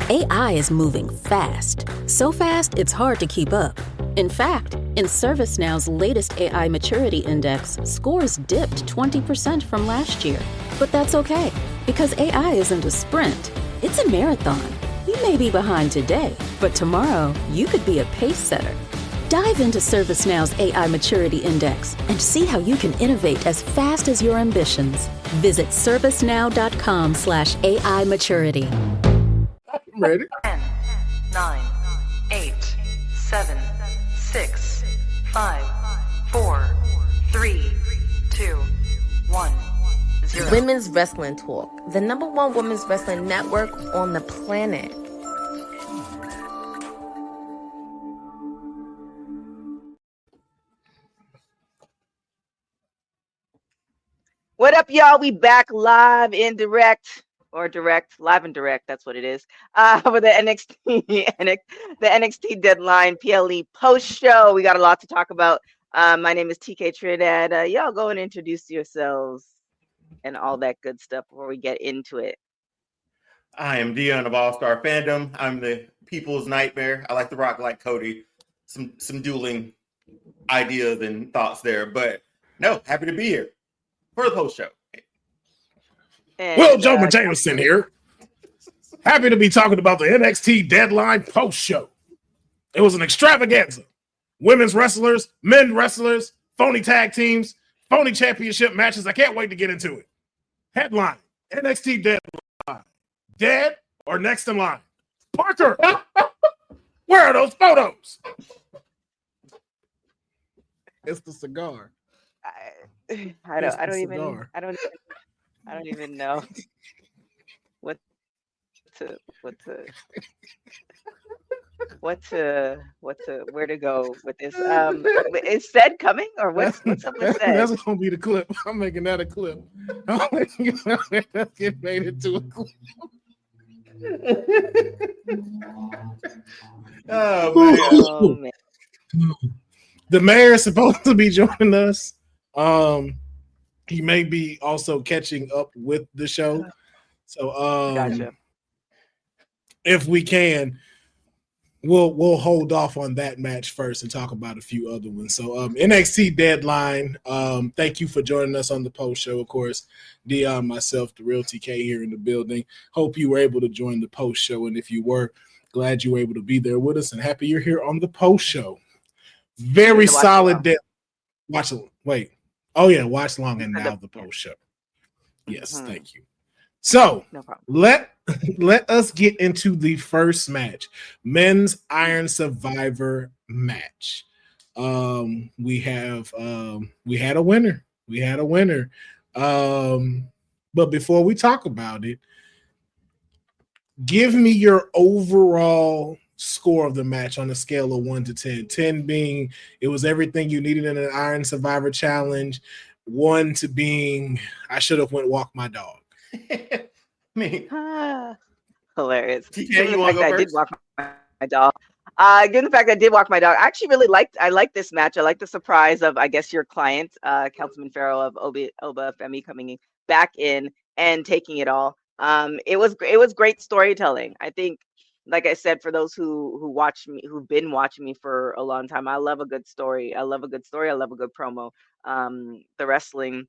AI is moving fast. So fast, it's hard to keep up. In fact, in ServiceNow's latest AI Maturity Index, scores dipped 20% from last year. But that's okay, because AI isn't a sprint, it's a marathon. You may be behind today, but tomorrow you could be a pace setter. Dive into ServiceNow's AI Maturity Index and see how you can innovate as fast as your ambitions. Visit servicenow.com/AI maturity. I'm ready. 10, 9, 8, 7, 6, 5, 4, 3, 2, 1, 0. Women's Wrestling Talk, the #1 women's wrestling network on the planet. What up, y'all? We back live and direct, live and direct. That's what it is. For the NXT Deadline PLE post show. We got a lot to talk about. My name is TK Trinidad. Y'all go and introduce yourselves and all that good stuff before we get into it. I am Dion of All Star Fandom. I'm the people's nightmare. I like to rock like Cody. Some dueling ideas and thoughts there, but no, happy to be here for the post show. And, Will Joe Jameson here. Happy to be talking about the NXT Deadline post show. It was an extravaganza. Women's wrestlers, men wrestlers, phony tag teams, phony championship matches. I can't wait to get into it. Headline: NXT Deadline. Dead or next in line? Parker, where are those photos? It's the cigar. I don't even know where to go with this. Is Said coming or what's up with Said? That's gonna be the clip. I'm making that a clip. Let's get made into a clip. Oh, man. The mayor is supposed to be joining us. He may be also catching up with the show. So Gotcha. If we can, we'll hold off on that match first and talk about a few other ones. So NXT Deadline, thank you for joining us on the post show. Of course, Dion, myself, the real TK here in the building. Hope you were able to join the post show, and if you were, glad you were able to be there with us, and happy you're here on the post show. Very solid day. Watch long and now the post show. Yes, Thank you. So no problem. let us get into the first match, men's Iron Survivor match. We had a winner. But before we talk about it, give me your overall score of the match on a scale of 1 to 10. 10 being it was everything you needed in an Iron Survivor challenge. 1 to being I should have went walk my dog. Me. Hilarious. TK, you want to go first? I did walk my dog. Given the fact that I did walk my dog, I actually really liked this match. I like the surprise of, I guess, your client, Councilman Farrell of Oba Femi coming back in and taking it all. It was great storytelling. I think, like I said, for those who've been watching me for a long time, I love a good story. I love a good promo. The wrestling,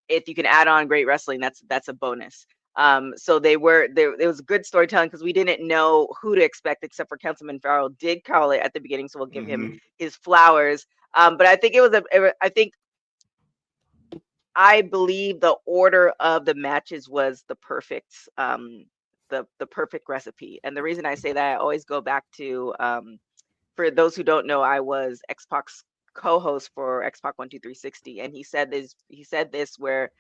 if you can add on great wrestling, that's a bonus. So it was good storytelling because we didn't know who to expect except for Councilman Farrell did call it at the beginning, so we'll give him his flowers. But I think I believe the order of the matches was the perfect the perfect recipe. And the reason I say that, I always go back to for those who don't know, I was X-Pac's co-host for X-Pac 12360, and he said this where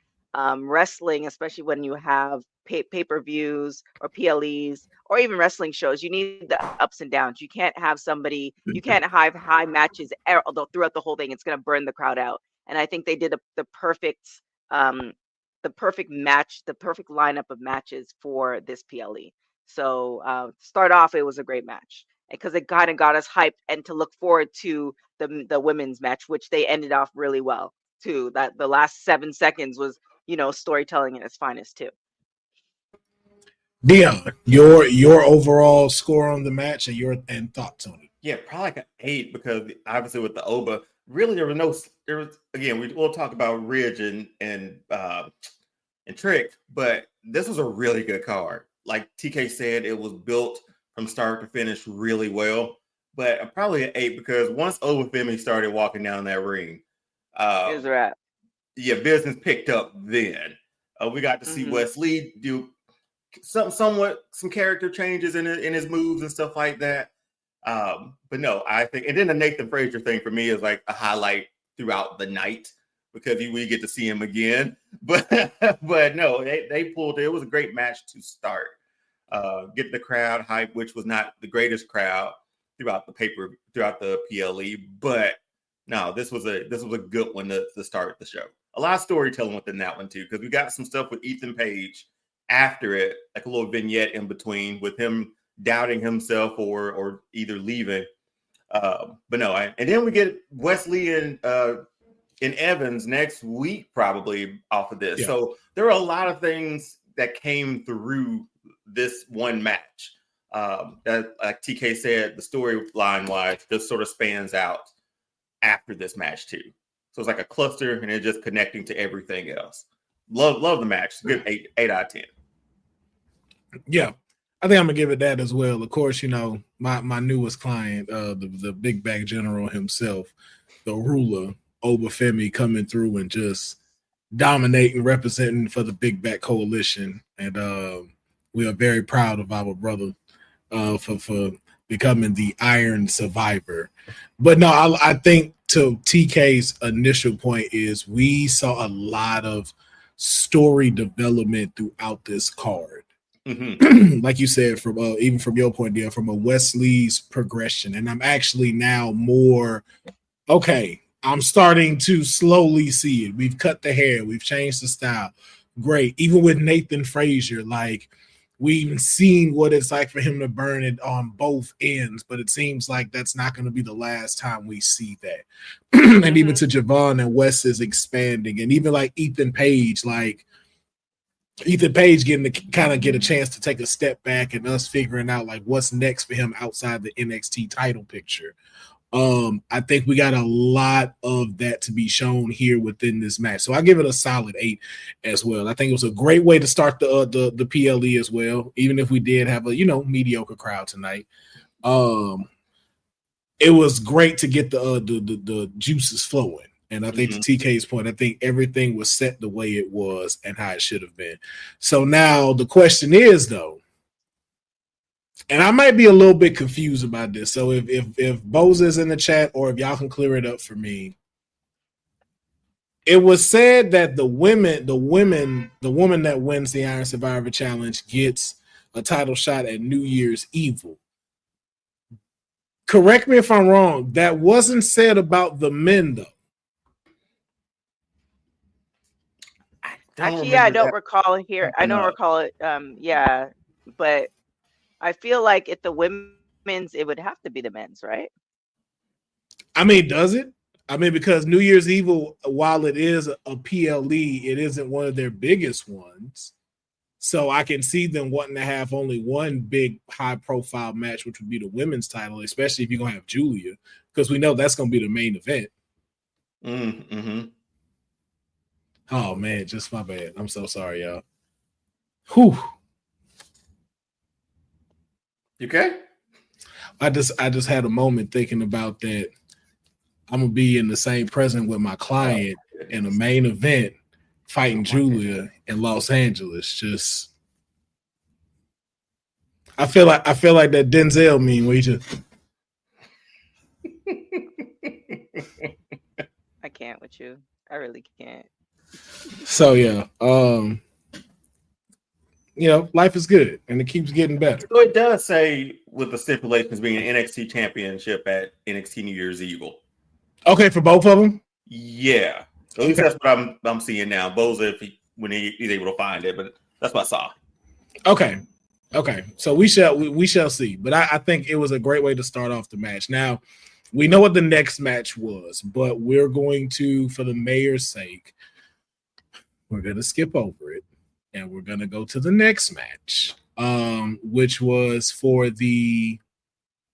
wrestling, especially when you have pay-per-views or PLEs or even wrestling shows, you need the ups and downs. You can't have high matches throughout the whole thing. It's going to burn the crowd out. And I think they did the perfect match, the perfect lineup of matches for this PLE. So start off, it was a great match because it kind of got us hyped and to look forward to the women's match, which they ended off really well too. That the last 7 seconds was, storytelling at its finest too. Dion, your overall score on the match and thoughts on it. Yeah, probably like an 8 because obviously with the Oba, really we'll talk about Ridge and Trick, but this was a really good card. Like TK said, it was built from start to finish really well. But probably an 8 because once Obafemi started walking down that ring, It was a wrap. Yeah, business picked up then. We got to see Wes Lee do some character changes in his moves and stuff like that. But no, I think, and then the Nathan Frazer thing for me is like a highlight throughout the night because we get to see him again. But no, they pulled it. It was a great match to start. Get the crowd hype, which was not the greatest crowd throughout the PLE, but no, this was a good one to start the show. A lot of storytelling within that one too, because we got some stuff with Ethan Page after it, like a little vignette in between with him doubting himself or either leaving. But no, and then we get Wesley and Evans next week probably off of this. Yeah. So there are a lot of things that came through this one match. That, like TK said, the storyline wise just sort of spans out after this match too. So it's like a cluster and it's just connecting to everything else. Love the match. Good 8 out of 10. Yeah. I think I'm gonna give it that as well. Of course, my newest client, the big back general himself, the ruler, Obafemi, coming through and just dominating, representing for the big back coalition. And we are very proud of our brother for becoming the Iron Survivor. But no, I think to TK's initial point is we saw a lot of story development throughout this card. Mm-hmm. Like you said, from even from your point of view, from a Wesley's progression. And I'm actually now more, okay, I'm starting to slowly see it. We've cut the hair. We've changed the style. Great. Even with Nathan Frazer, like, we've seen what it's like for him to burn it on both ends, but it seems like that's not going to be the last time we see that. And even to Javon and Wes is expanding. And even like Ethan Page getting to kind of get a chance to take a step back and us figuring out like what's next for him outside the NXT title picture. I think we got a lot of that to be shown here within this match. So I give it a solid 8 as well. I think it was a great way to start the PLE as well, even if we did have a mediocre crowd tonight. It was great to get the juices flowing. And I think to TK's point, I think everything was set the way it was and how it should have been. So now the question is, though, and I might be a little bit confused about this. So if Boza's in the chat or if y'all can clear it up for me, it was said that the woman that wins the Iron Survivor Challenge gets a title shot at New Year's Evil. Correct me if I'm wrong. That wasn't said about the men, though. Actually, I don't recall it here. I don't recall it. But I feel like at the women's, it would have to be the men's, right? I mean, does it? I mean, because New Year's Evil, while it is a PLE, it isn't one of their biggest ones. So I can see them wanting to have only one big high-profile match, which would be the women's title, especially if you're going to have Julia, because we know that's going to be the main event. Mm-hmm. Oh, man, just my bad. I'm so sorry, y'all. Whew. You okay? I just had a moment thinking about that. I'm gonna be in the same present with my client in a main event fighting Julia in Los Angeles. Just I feel like that Denzel meme where he just I can't with you. I really can't. So yeah. Life is good, and it keeps getting better. So it does say with the stipulations being an NXT Championship at NXT New Year's Evil. Okay, for both of them? Yeah. At least that's what I'm seeing now. Boza, when he's able to find it, but that's what I saw. Okay. So we shall see. But I think it was a great way to start off the match. Now, we know what the next match was, but we're going to, for the mayor's sake, we're going to skip over it. And we're going to go to the next match. which was for the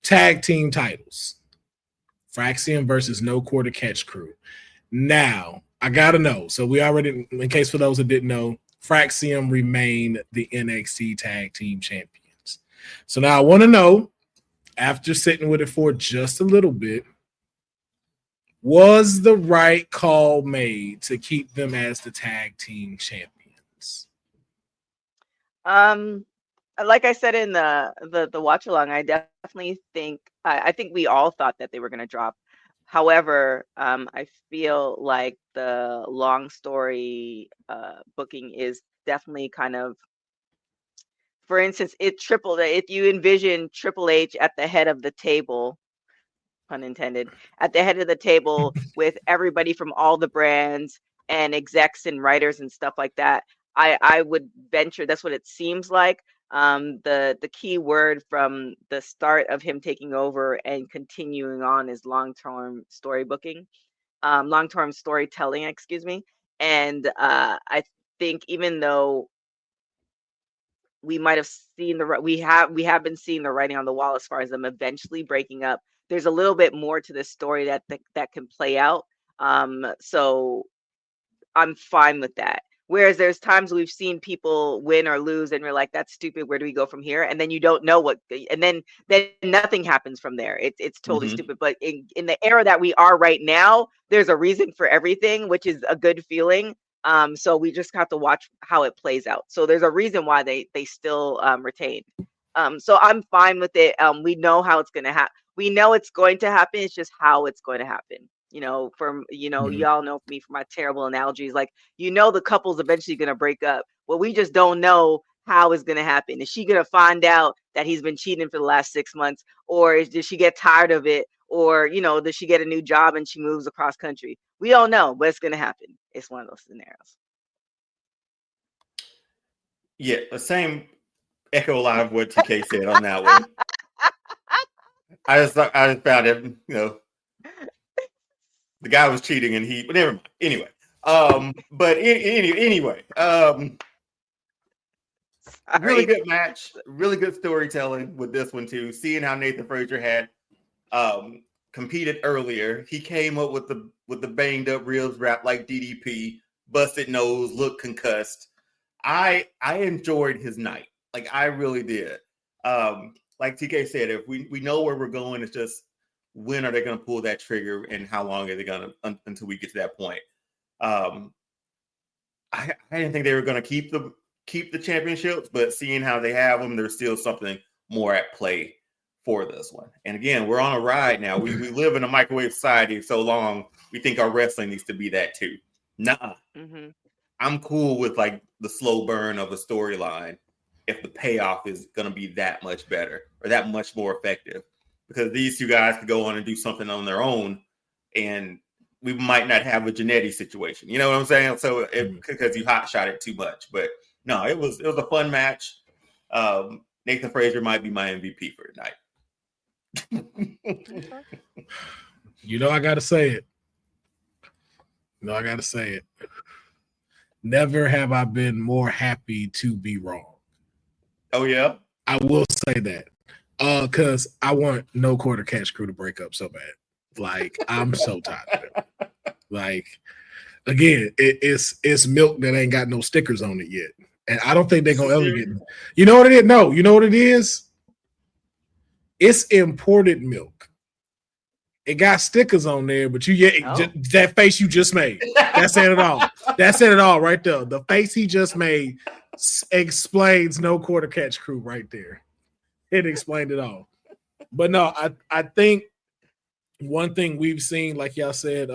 tag team titles. Axiom versus No Quarter Catch Crew. Now, I got to know. So we already, in case for those that didn't know, Axiom remain the NXT Tag Team Champions. So now I want to know, after sitting with it for just a little bit, was the right call made to keep them as the tag team champions? Like I said in the watch along, I definitely think I think we all thought that they were going to drop. However, I feel like the long story booking is definitely kind of, for instance, if you envision Triple H at the head of the table, pun intended, at the head of the table with everybody from all the brands and execs and writers and stuff like that, I would venture that's what it seems like. The key word from the start of him taking over and continuing on is long-term storytelling, excuse me. And I think even though we might have seen we have been seeing the writing on the wall as far as them eventually breaking up, there's a little bit more to this story that can play out. So I'm fine with that. Whereas there's times we've seen people win or lose and we're like, that's stupid. Where do we go from here? And then you don't know and then nothing happens from there. It's totally stupid. But in the era that we are right now, there's a reason for everything, which is a good feeling. So we just have to watch how it plays out. So there's a reason why they still retain. So I'm fine with it. We know how it's going to happen. We know it's going to happen. It's just how it's going to happen. Y'all know me for my terrible analogies. Like, the couple's eventually going to break up. Well, we just don't know how it's going to happen. Is she going to find out that he's been cheating for the last 6 months? Or does she get tired of it? Or, does she get a new job and she moves across country? We don't know, but it's going to happen. It's one of those scenarios. Yeah, the same echo a lot of what TK said on that one. I just found it, the guy was cheating and but never mind. Anyway, anyway, really good match, really good storytelling with this one too. Seeing how Nathan Frazer had competed earlier, he came up with the banged up ribs wrapped like DDP, busted nose, looked concussed. I enjoyed his night, like I really did. Like TK said, if we know where we're going, it's just when are they going to pull that trigger and how long are they going to until we get to that point? I didn't think they were going to keep the championships, but seeing how they have them, there's still something more at play for this one. And again, we're on a ride now. We live in a microwave society so long, we think our wrestling needs to be that too. Nah. I'm cool with like the slow burn of a storyline if the payoff is going to be that much better or that much more effective. Because these two guys could go on and do something on their own, and we might not have a Jannetty situation. You know what I'm saying? So because you hot shot it too much, but no, it was a fun match. Nathan Frazer might be my MVP for tonight. I gotta say it. Never have I been more happy to be wrong. Oh yeah, I will say that. Because I want No Quarter Catch Crew to break up so bad. Like, I'm so tired of it. Like, again, it's milk that ain't got no stickers on it yet. And I don't think they're going to ever get it. You know what it is? No, you know what it is? It's imported milk. It got stickers on there, but that face you just made. That said it all. That said it all right there. The face he just made explains No Quarter Catch Crew right there. It explained it all. But no, I think one thing we've seen, like y'all said,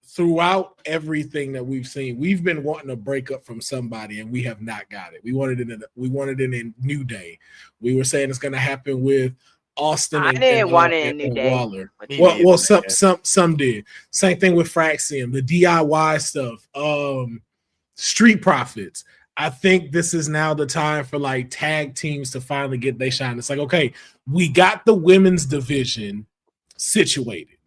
throughout everything that we've seen, we've been wanting to break up from somebody, and we have not got it. We wanted it in New Day. We were saying it's going to happen with Austin. I didn't want it in New Day. Waller. Well, some did. Same thing with Axiom, the DIY stuff, Street Profits. I think this is now the time for like tag teams to finally get their shine. It's like, okay, we got the women's division situated.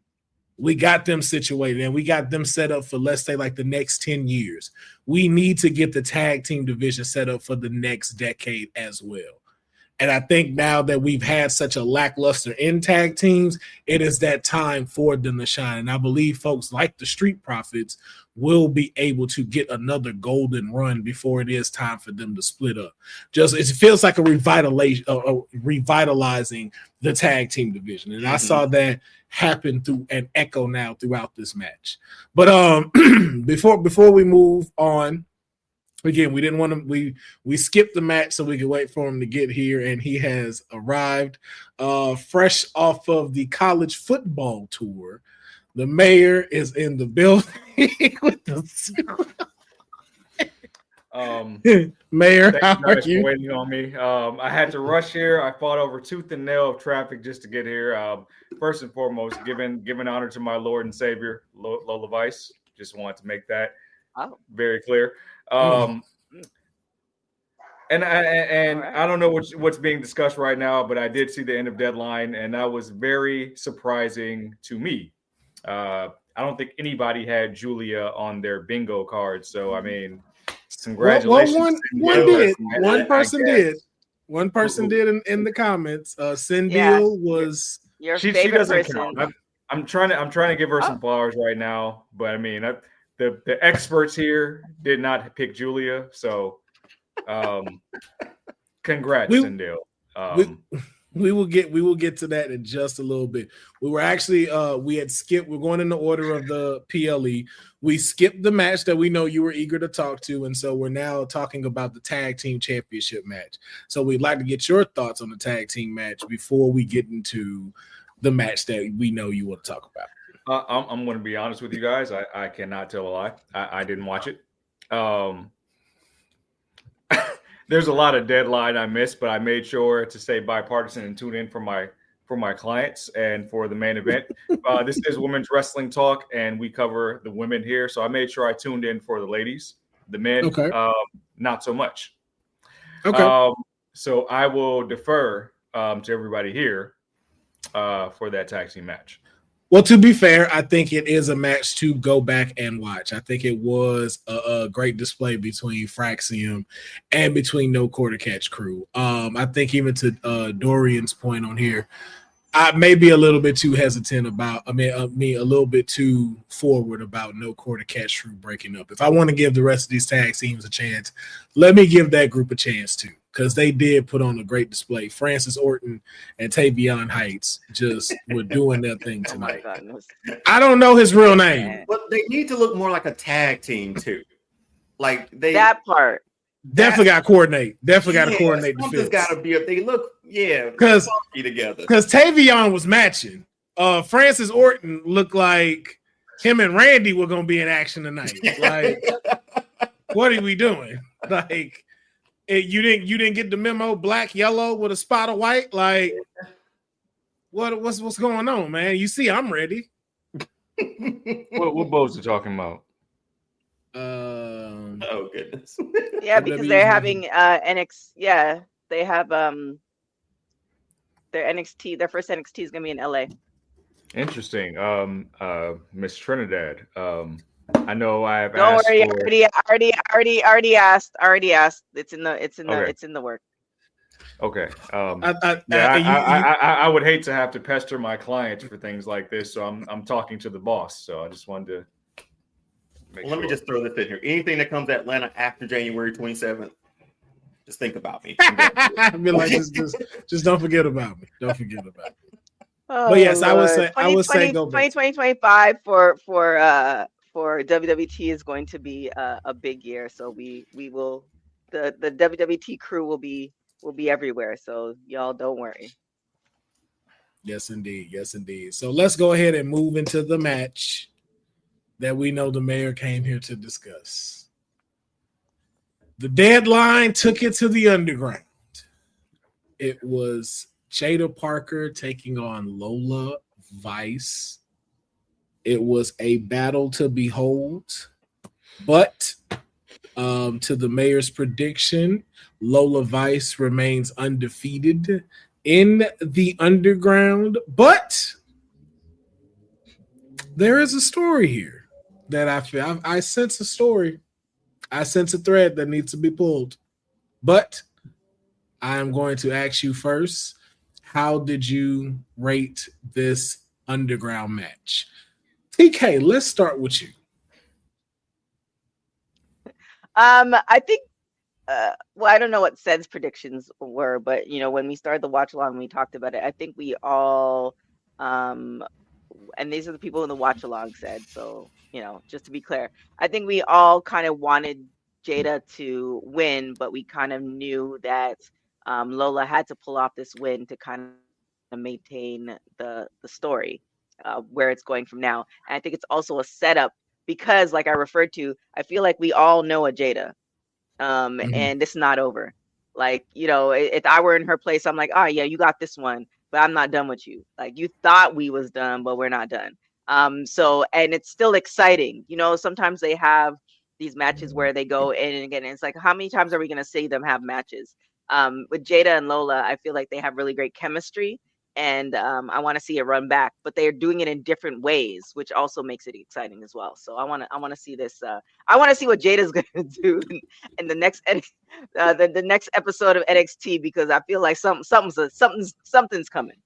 We got them situated and we got them set up for, let's say, like the next 10 years. We need to get the tag team division set up for the next decade as well. And I think now that we've had such a lackluster in tag teams, it is that time for them to shine. And I believe folks like the Street Profits will be able to get another golden run before it is time for them to split up. Just it feels like a revitalizing the tag team division. And I saw that happen through an echo now throughout this match. But before we move on, again, we didn't want to. We skipped the match so we could wait for him to get here, and he has arrived, fresh off of the college football tour. The mayor is in the building with the mayor. How are you? For waiting on me. I had to rush here. I fought over tooth and nail of traffic just to get here. First and foremost, giving honor to my Lord and Savior, Lola Vice. Just wanted to make that very clear. And I don't know what's being discussed right now, but I did see the end of Deadline, and that was very surprising to me. I don't think anybody had Julia on their bingo card, so I mean, congratulations. Well, one did. One person did. One person did in the comments. Cyndeal was your she favorite doesn't person. count. I'm trying to give her some flowers right now, but I mean, the experts here did not pick Julia, so congrats, Cyndeal. We will get to that in just a little bit. We were actually we had skipped. We're going in the order of the PLE. We skipped the match that we know you were eager to talk to, and so we're now talking about the tag team championship match. So we'd like to get your thoughts on the tag team match before we get into the match that we know you want to talk about. I'm going to be honest with you guys. I cannot tell a lie. I didn't watch it. There's a lot of Deadline I missed, but I made sure to stay bipartisan and tune in for my clients and for the main event. This is Women's Wrestling Talk, and we cover the women here. So I made sure I tuned in for the ladies. The men, not so much. Okay. So I will defer to everybody here for that tag team match. Well, to be fair, I think it is a match to go back and watch. I think it was a great display between Fraxium and between No Quarter Catch Crew. I think even to Dorian's point on here, I may be a little bit too hesitant about, a little bit too forward about No Quarter Catch Crew breaking up. If I want to give the rest of these tag teams a chance, let me give that group a chance too, because they did put on a great display. Francis Orton and Tavion Heights just were doing their thing tonight. I don't know his real name. But they need to look more like a tag team too. Like that part. Definitely got to coordinate. Definitely got to coordinate. Something's got to be up. They look, because together. Because Tavion was matching. Francis Orton looked like him and Randy were gonna be in action tonight. Like, what are we doing? Like, you didn't get the memo. Black, yellow with a spot of white. Like, what's going on, man? You see, I'm ready. What bows are talking about? Oh goodness. Yeah, because they're having NXT. Yeah, they have their NXT. Their first NXT is gonna be in LA. Interesting. Miss Trinidad. I know I have. Don't asked worry. For... Already asked. It's in the work. Okay. I would hate to have to pester my clients for things like this, so I'm talking to the boss. So I just wanted to. Let me just throw this in here. Anything that comes to Atlanta after January 27th, just think about me. I mean, like, just don't forget about me. Don't forget about me. Oh, but yes, Lord. I would say go back. 2025 for WWT is going to be a big year. So we will the WWT crew will be everywhere. So y'all don't worry. Yes, indeed. Yes, indeed. So let's go ahead and move into the match that we know the mayor came here to discuss. The Deadline took it to the underground. It was Jaida Parker taking on Lola Vice. It was a battle to behold, but to the mayor's prediction, Lola Vice remains undefeated in the underground, but there is a story here that I feel. I sense a story. I sense a thread that needs to be pulled. But I am going to ask you first, how did you rate this underground match? TK, let's start with you. I think well, I don't know what Sed's predictions were, but when we started the watch along, we talked about it. I think we all and these are the people in the watch along said, so just to be clear, I think we all kind of wanted Jaida to win, but we kind of knew that Lola had to pull off this win to kind of maintain the story where it's going from now. And I think it's also a setup because, like I referred to, I feel like we all know a Jaida, and it's not over. Like, if I were in her place, I'm like, oh yeah, you got this one, but I'm not done with you. Like, you thought we was done, but we're not done. So, and it's still exciting. Sometimes they have these matches where they go in and again, and it's like, how many times are we going to see them have matches? With Jaida and Lola, I feel like they have really great chemistry, and I want to see it run back, but they're doing it in different ways, which also makes it exciting as well. So I want to see this. I want to see what Jada's going to do in the next the next episode of NXT, because I feel like something's coming.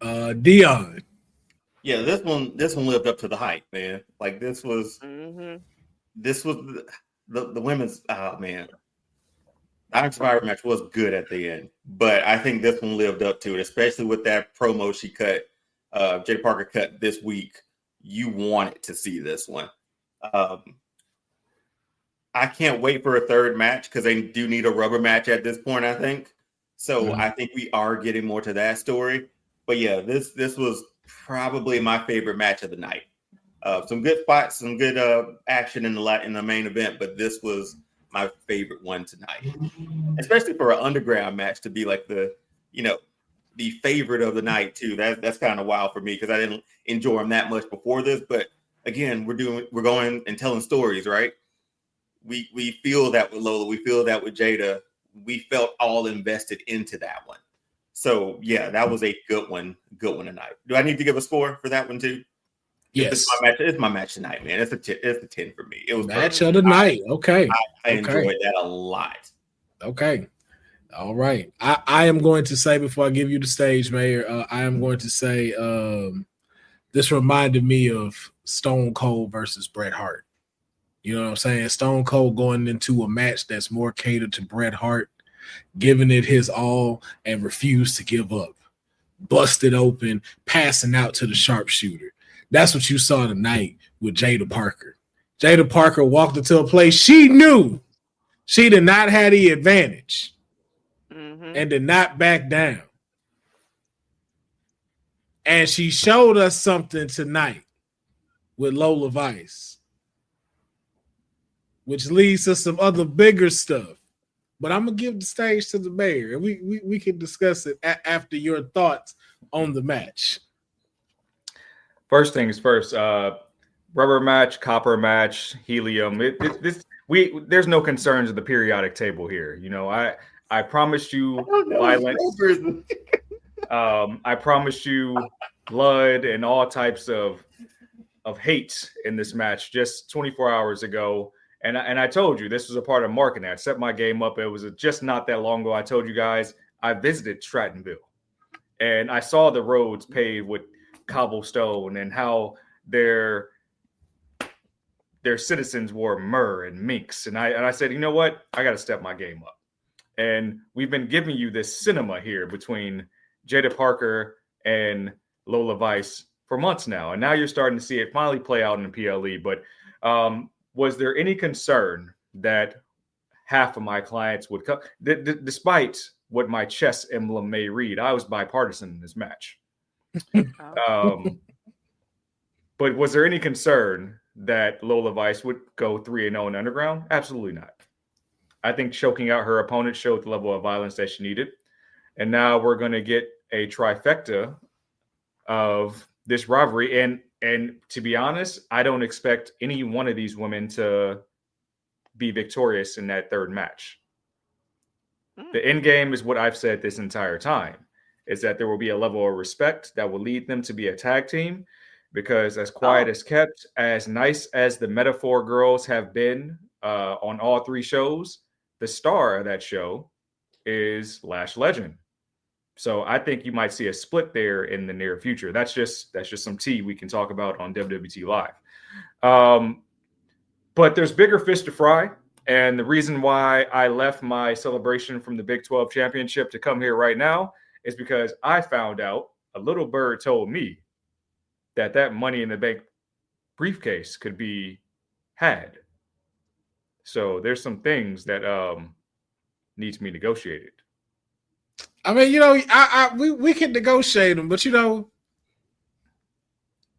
Dion. Yeah, this one lived up to the hype, man. Like this was the women's man. Iron Survivor match was good at the end, but I think this one lived up to it, especially with that promo she cut, Jaida Parker cut this week. You wanted to see this one. I can't wait for a third match because they do need a rubber match at this point, I think. So I think we are getting more to that story. But yeah, this was probably my favorite match of the night. Some good spots, some good action in the main event, but this was my favorite one tonight, especially for an underground match to be like the favorite of the night too. That's kind of wild for me because I didn't enjoy them that much before this. But again, we're going and telling stories, right? We feel that with Lola, we feel that with Jaida. We felt all invested into that one. So yeah, that was a good one tonight. Do I need to give a score for that one too? Yes, it's my match tonight, man. It's a 10 for me. It was match of the night. Okay, I enjoyed that a lot. Okay, all right. I am going to say before I give you the stage, Mayor. I am going to say this reminded me of Stone Cold versus Bret Hart. You know what I'm saying? Stone Cold going into a match that's more catered to Bret Hart, giving it his all and refused to give up, busted open, passing out to the sharpshooter. That's what you saw tonight with Jaida Parker. Jaida Parker walked into a place she knew she did not have the advantage and did not back down. And she showed us something tonight with Lola Vice, which leads to some other bigger stuff. But I'm going to give the stage to the mayor, and we can discuss it after your thoughts on the match. First things first, rubber match, copper match, helium. There's no concerns of the periodic table here. I promised you violence. I promised you blood and all types of hate in this match just 24 hours ago. And I told you this was a part of marketing. I set my game up. It was just not that long ago. I told you guys I visited Strattonville and I saw the roads paved with cobblestone and how their citizens wore myrrh and minks. And I said, you know what? I got to step my game up. And we've been giving you this cinema here between Jaida Parker and Lola Vice for months now. And now you're starting to see it finally play out in the PLE. But was there any concern that half of my clients would come? Despite what my chess emblem may read, I was bipartisan in this match. But was there any concern that Lola Vice would go 3-0 in Underground? Absolutely not. I think choking out her opponent showed the level of violence that she needed. And now we're going to get a trifecta of this rivalry. And to be honest, I don't expect any one of these women to be victorious in that third match. The end game is what I've said this entire time, is that there will be a level of respect that will lead them to be a tag team. because as quiet as kept, as nice as the Metaphor girls have been on all 3 shows, the star of that show is Lash Legend. So I think you might see a split there in the near future. That's just some tea we can talk about on WWT Live. But there's bigger fish to fry. And the reason why I left my celebration from the Big 12 Championship to come here right now is because I found out, a little bird told me that Money in the Bank briefcase could be had. So there's some things that need to be negotiated. I mean, we can negotiate them, but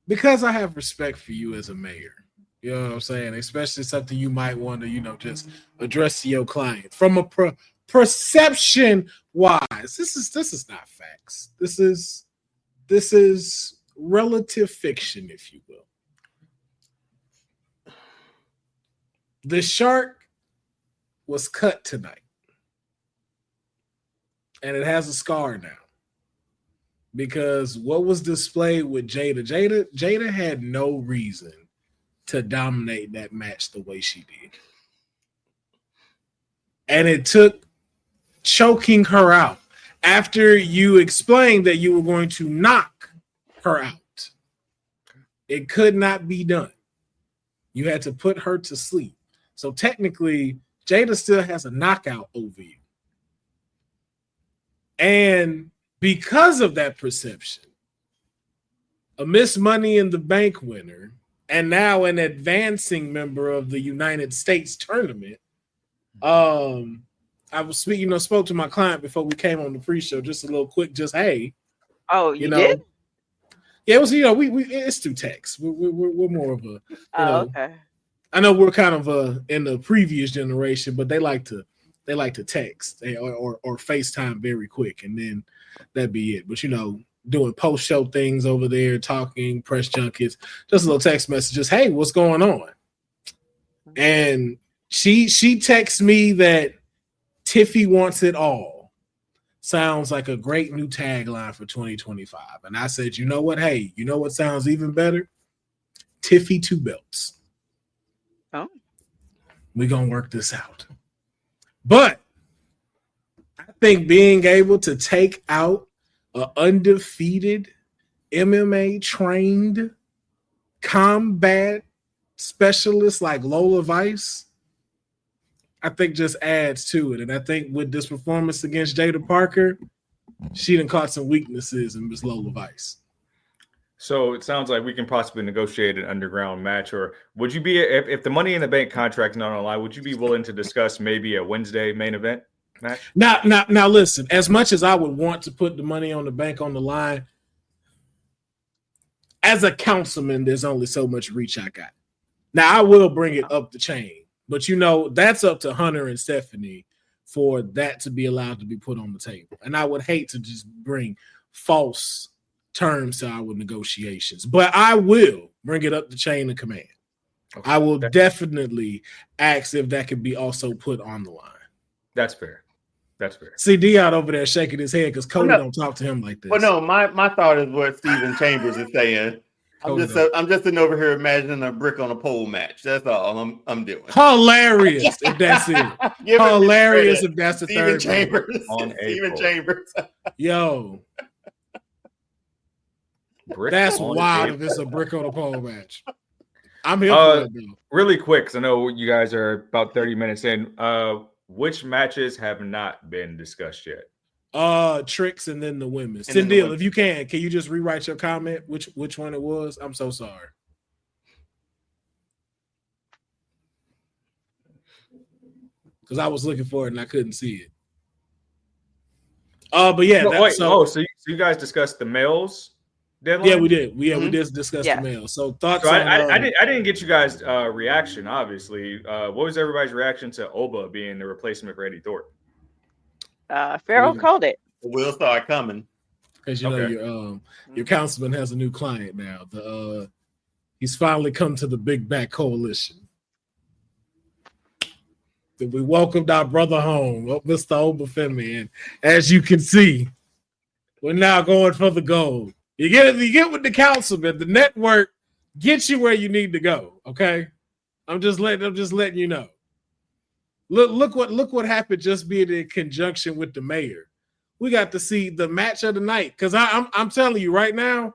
because I have respect for you as a mayor, you know what I'm saying? Especially something you might want to, just address to your client from a perception wise. This is not facts. This is relative fiction, if you will. The shark was cut tonight. And it has a scar now. Because what was displayed with Jaida had no reason to dominate that match the way she did. And it took choking her out after you explained that you were going to knock her out. It could not be done. You had to put her to sleep. So technically, Jaida still has a knockout over you. And because of that perception, a Miss Money in the Bank winner and now an advancing member of the United States tournament, I was speaking, spoke to my client before we came on the pre-show, just a little quick, hey. Oh, you did? Yeah, it was, we it's through text. We're more of a, okay. I know we're kind of in the previous generation, but they like to text or FaceTime very quick, and then that'd be it. But doing post-show things over there, talking, press junkets, just a little text messages. Hey, what's going on? And she texts me that Tiffy wants it all. Sounds like a great new tagline for 2025. And I said, you know what? Hey, you know what sounds even better? Tiffy 2 belts. Oh. We're going to work this out. But I think being able to take out an undefeated MMA trained combat specialist like Lola Vice, I think just adds to it. And I think with this performance against Jaida Parker, she done caught some weaknesses in Miss Lola Vice. So it sounds like we can possibly negotiate an underground match. Or would you be, if the Money in the Bank contract's not online, would you be willing to discuss maybe a Wednesday main event match? Now listen, as much as I would want to put the Money on the Bank on the line, as a councilman, there's only so much reach I got. Now I will bring it up the chain, but that's up to Hunter and Stephanie for that to be allowed to be put on the table. And I would hate to just bring false terms to our negotiations, but I will bring it up the chain of command. Okay. I will definitely ask if that could be also put on the line. That's fair. See Dion over there shaking his head because Cody don't talk to him like this. Well, no, my thought is what Stephen Chambers is saying. I'm just sitting over here imagining a brick on a pole match. That's all I'm doing. Hilarious if that's it. Hilarious if that's the Stephen third Chambers. Stephen Chambers. Yo. That's wild if it's a brick on a pole match. I'm here for it, though. Really quick, because I know you guys are about 30 minutes in. Which matches have not been discussed yet? Tricks and then the women. Cindil, if you can you just rewrite your comment? Which one it was? I'm so sorry. Because I was looking for it and I couldn't see it. But yeah. So you guys discussed the males deadline? Yeah, we did. We did discuss the males. So thoughts on I didn't get you guys reaction, obviously. What was everybody's reaction to Oba being the replacement for Eddie Thornton? Farrell called it. We'll start coming. Because your councilman has a new client now. He's finally come to the Big Back Coalition. We welcomed our brother home, Mr. Obafemi, and as you can see, we're now going for the gold. You get with the councilman. The network gets you where you need to go. Okay, I'm just letting you know. Look what happened just being in conjunction with the mayor. We got to see the match of the night because I'm telling you right now,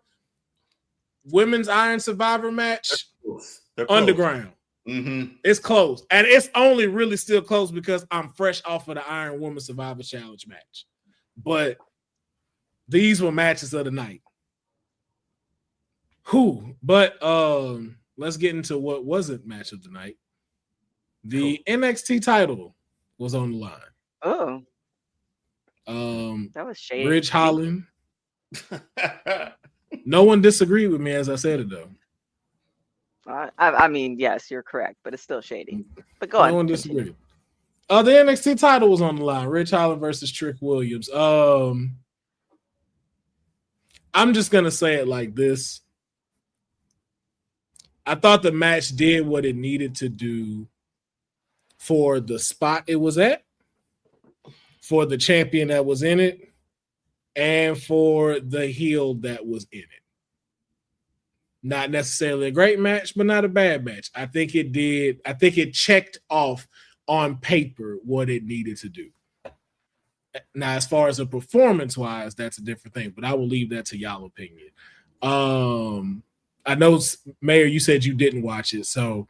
women's Iron Survivor match, They're close. Underground. Mm-hmm. It's close, and it's only really still close because I'm fresh off of the Iron Woman Survivor Challenge match. But these were matches of the night. But let's get into what wasn't match of the night. The NXT title was on the line. Oh. That was shady. Ridge Holland. No one disagreed with me as I said it though. I mean, yes, you're correct, but it's still shady. But go on. No one disagreed. The NXT title was on the line. Ridge Holland versus Trick Williams. I'm just gonna say it like this. I thought the match did what it needed to do for the spot it was at, for the champion that was in it, and for the heel that was in it. Not necessarily a great match, but not a bad match. I think it did. I think it checked off on paper what it needed to do. Now, as far as a performance-wise, that's a different thing, but I will leave that to y'all opinion. I know, Mayor, you said you didn't watch it, so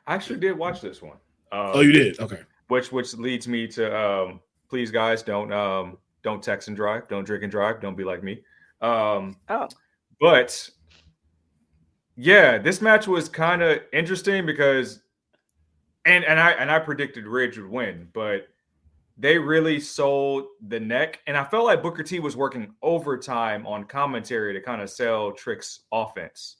I actually did watch this one. Oh, you did? Okay. Which leads me to please, guys, don't text and drive, don't drink and drive, don't be like me. But yeah, this match was kind of interesting because, and I predicted Ridge would win, but they really sold the neck, and I felt like Booker T was working overtime on commentary to kind of sell Trick's offense,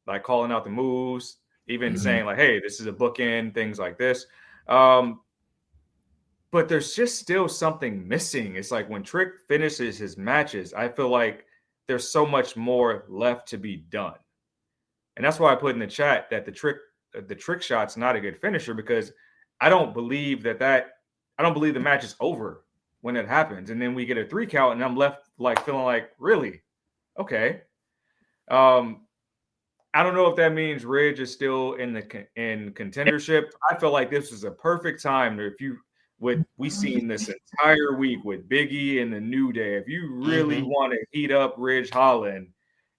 like calling out the moves, even saying like, "Hey, this is a bookend," things like this. But there's just still something missing. It's like when Trick finishes his matches, I feel like there's so much more left to be done. And that's why I put in the chat that the trick shot's not a good finisher, because I don't believe the match is over when it happens. And then we get a 3 count and I'm left like feeling like, really? Okay. I don't know if that means Ridge is still in contendership. I feel like this was a perfect time we seen this entire week with Big E and the New Day. If you really want to heat up Ridge Holland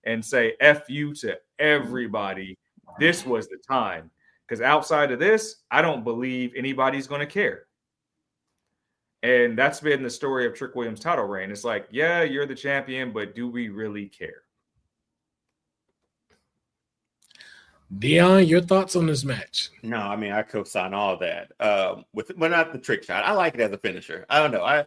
and say F you to everybody, this was the time. Because outside of this, I don't believe anybody's going to care. And that's been the story of Trick Williams' title reign. It's like, yeah, you're the champion, but do we really care? Dion, your thoughts on this match? No, I mean, I co-sign all of that. Not the trick shot. I like it as a finisher. I don't know.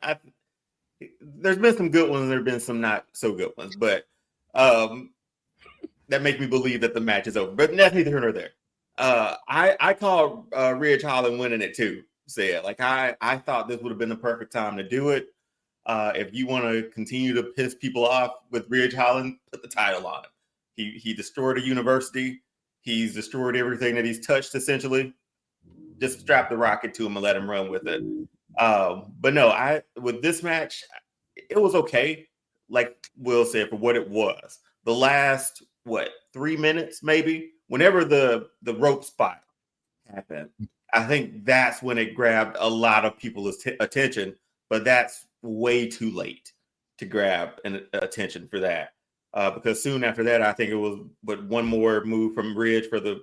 There's been some good ones. There've been some not so good ones, but that make me believe that the match is over. But that's neither here nor there. I call Ridge Holland winning it too. I thought this would have been the perfect time to do it. If you want to continue to piss people off with Ridge Holland, put the title on him. He destroyed a university. He's destroyed everything that he's touched, essentially. Just strap the rocket to him and let him run with it. But no, with this match, it was okay. Like Will said, for what it was. The last, 3 minutes, maybe? Whenever the rope spot happened, I think that's when it grabbed a lot of people's attention. But that's way too late to grab attention for that. Because soon after that, I think it was one more move from Ridge for the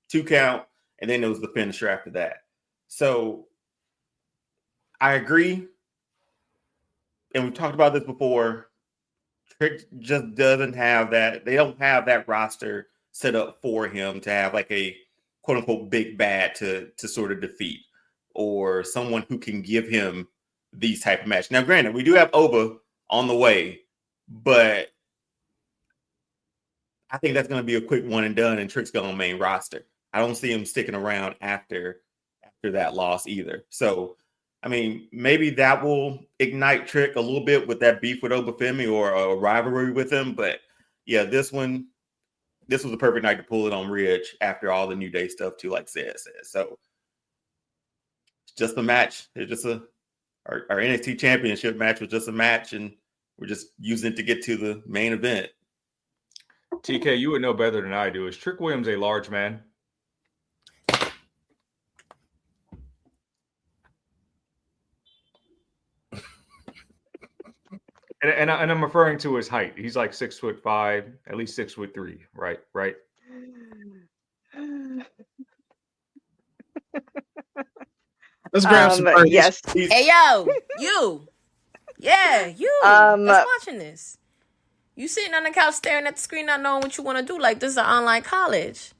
2 count, and then it was the finisher after that. So I agree, and we've talked about this before. Trick just doesn't have that. They don't have that roster set up for him to have like a quote unquote big bad to sort of defeat, or someone who can give him these type of matches. Now, granted, we do have Oba on the way, but I think that's going to be a quick one and done, and Trick's going on main roster. I don't see him sticking around after that loss either. So, I mean, maybe that will ignite Trick a little bit with that beef with Obafemi or a rivalry with him. But yeah, this was the perfect night to pull it on Ridge after all the New Day stuff too, like Seth says. So it's just a match. It's just our NXT Championship match was just a match, and We're just using it to get to the main event. TK, you would know better than I do. Is Trick Williams a large man? And I'm referring to his height. He's like 6'5", at least 6'3", right? Right. Let's grab some burgers. Yes. Hey, yo, you. Yeah, you. That's watching this. You sitting on the couch staring at the screen not knowing what you want to do like this is an online college.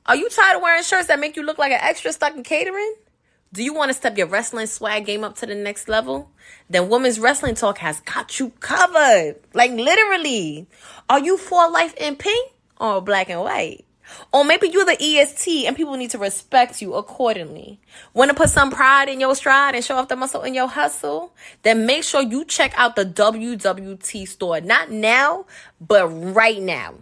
Are you tired of wearing shirts that make you look like an extra stuck in catering? Do you want to step your wrestling swag game up to the next level? Then Women's Wrestling Talk has got you covered. Like literally. Are you for life in pink or black and white? Or maybe you're the EST and people need to respect you accordingly. Want to put some pride in your stride and show off the muscle in your hustle? Then make sure you check out the WWT store. Not now, but right now.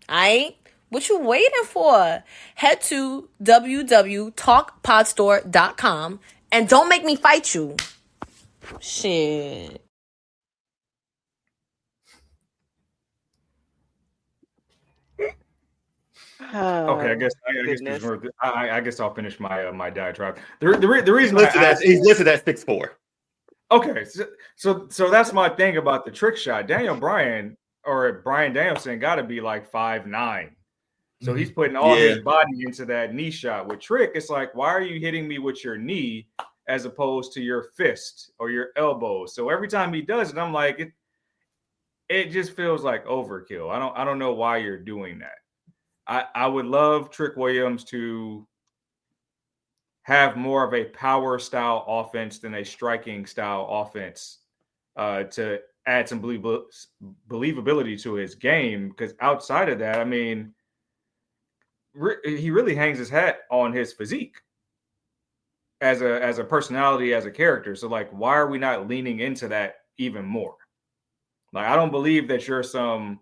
Alright? What you waiting for? Head to www.talkpodstore.com and don't make me fight you. Shit. Okay, I guess I'll finish my my diatribe. The reason he's listed at 6'4". Okay, so that's my thing about the trick shot. Daniel Bryan or Bryan Danielson got to be like 5'9". So he's putting all his body into that knee shot. With Trick, it's like, why are you hitting me with your knee as opposed to your fist or your elbow? So every time he does it, I'm like, it just feels like overkill. I don't know why you're doing that. I would love Trick Williams to have more of a power style offense than a striking style offense to add some believability to his game. Because outside of that, I mean, he really hangs his hat on his physique as a personality, as a character. So like, why are we not leaning into that even more? Like, I don't believe that you're some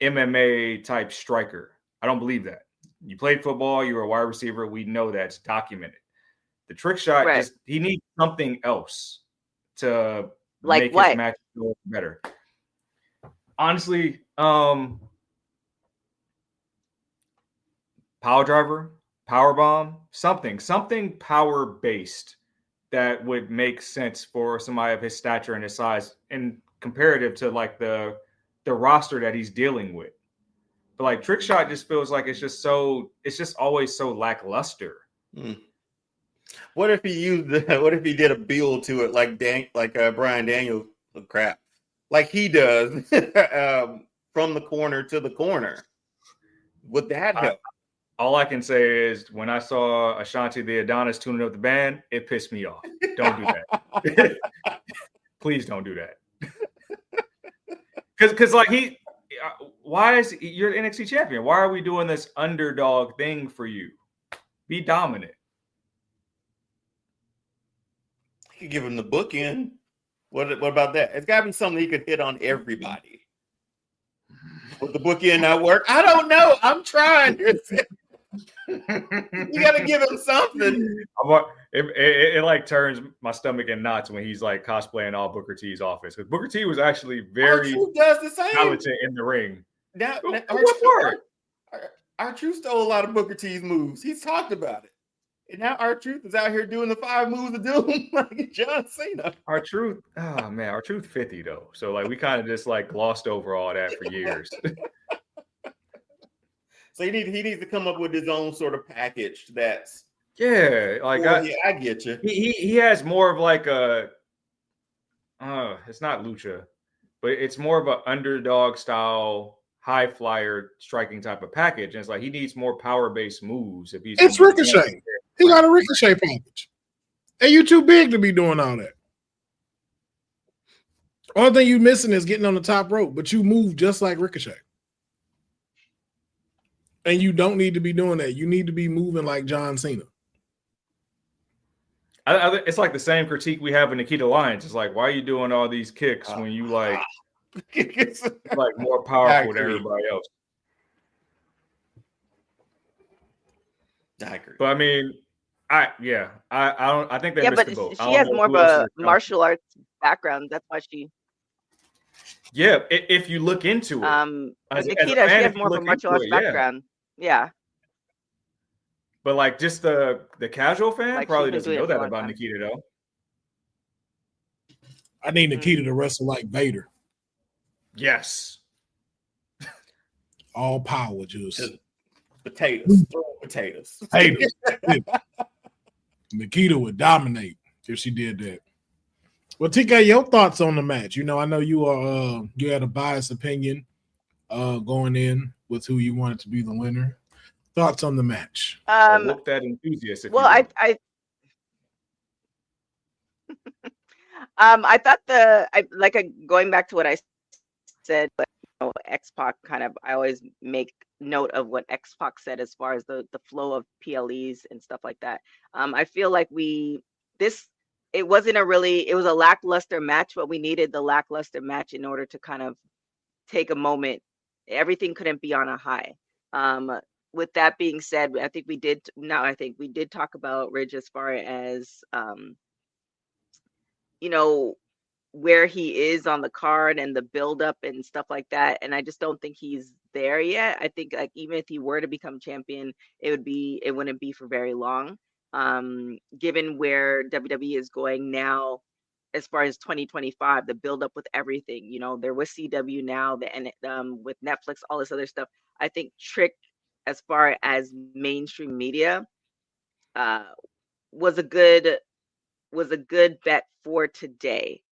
MMA type striker. I don't believe that. You played football, you were a wide receiver. We know that's documented. The trick shot, he needs something else to make his match go better. Honestly, power driver, power bomb, something power based that would make sense for somebody of his stature and his size, and comparative to like the roster that he's dealing with. But like trick shot just feels like it's just always so lackluster. What if he did a build to it like Bryan Daniels crap, like he does from the corner to the corner? Would that help? All I can say is when I saw Ashanti the Adonis tuning up the band, it pissed me off. Don't do that. Please don't do that. Because like you're the NXT champion. Why are we doing this underdog thing for you? Be dominant. You could give him the bookend. What about that? It's got to be something he could hit on everybody. Would the bookend not work? I don't know. I'm trying. You got to give him something. It like turns my stomach in knots when he's like cosplaying all Booker T's office, because Booker T was actually very talented in the ring. Now R-Truth stole a lot of Booker T's moves. He's talked about it. And now R-Truth is out here doing the 5 moves of doom like John Cena. R-Truth, oh man, R-Truth 50 though. So like we kind of just like glossed over all that for years. So he needs to come up with his own sort of package that's I get you. He has more of like a it's not lucha, but it's more of an underdog style high flyer striking type of package. And it's like he needs more power based moves. It's Ricochet. He got a Ricochet package. And you too big to be doing all that. All thing you missing is getting on the top rope, but you move just like Ricochet. And you don't need to be doing that. You need to be moving like John Cena. It's like the same critique we have in Nikita Lyons. It's like, why are you doing all these kicks when you like more powerful than everybody else? I agree. But I mean, I think they missed the boat. She has more of a martial arts background. That's why she. Yeah, if you look into it. But Nikita, she has more of a martial arts background. Yeah. But like just the casual fan Like, probably she's been doesn't doing know it for a that long about time. Nikita though. I need Nikita to wrestle like Vader. Yes. All power juice. Potatoes. Potatoes. Nikita would dominate if she did that. Well, TK, your thoughts on the match? You know, I know you are you had a biased opinion going in with who you wanted to be the winner. Thoughts on the match? Look that enthusiast. Well, I thought going back to what I said, but X-Pac kind of, I always make note of what X-Pac said as far as the flow of PLEs and stuff like that. I feel like it was a lackluster match, but we needed the lackluster match in order to kind of take a moment. Everything couldn't be on a high. With that being said, I think we did talk about Ridge as far as where he is on the card and the buildup and stuff like that. And I just don't think he's there yet. I think like even if he were to become champion, it wouldn't be for very long. Given where WWE is going now, as far as 2025, the buildup with everything, they're with CW now, with Netflix, all this other stuff. I think Trick, as far as mainstream media, was a good bet for today.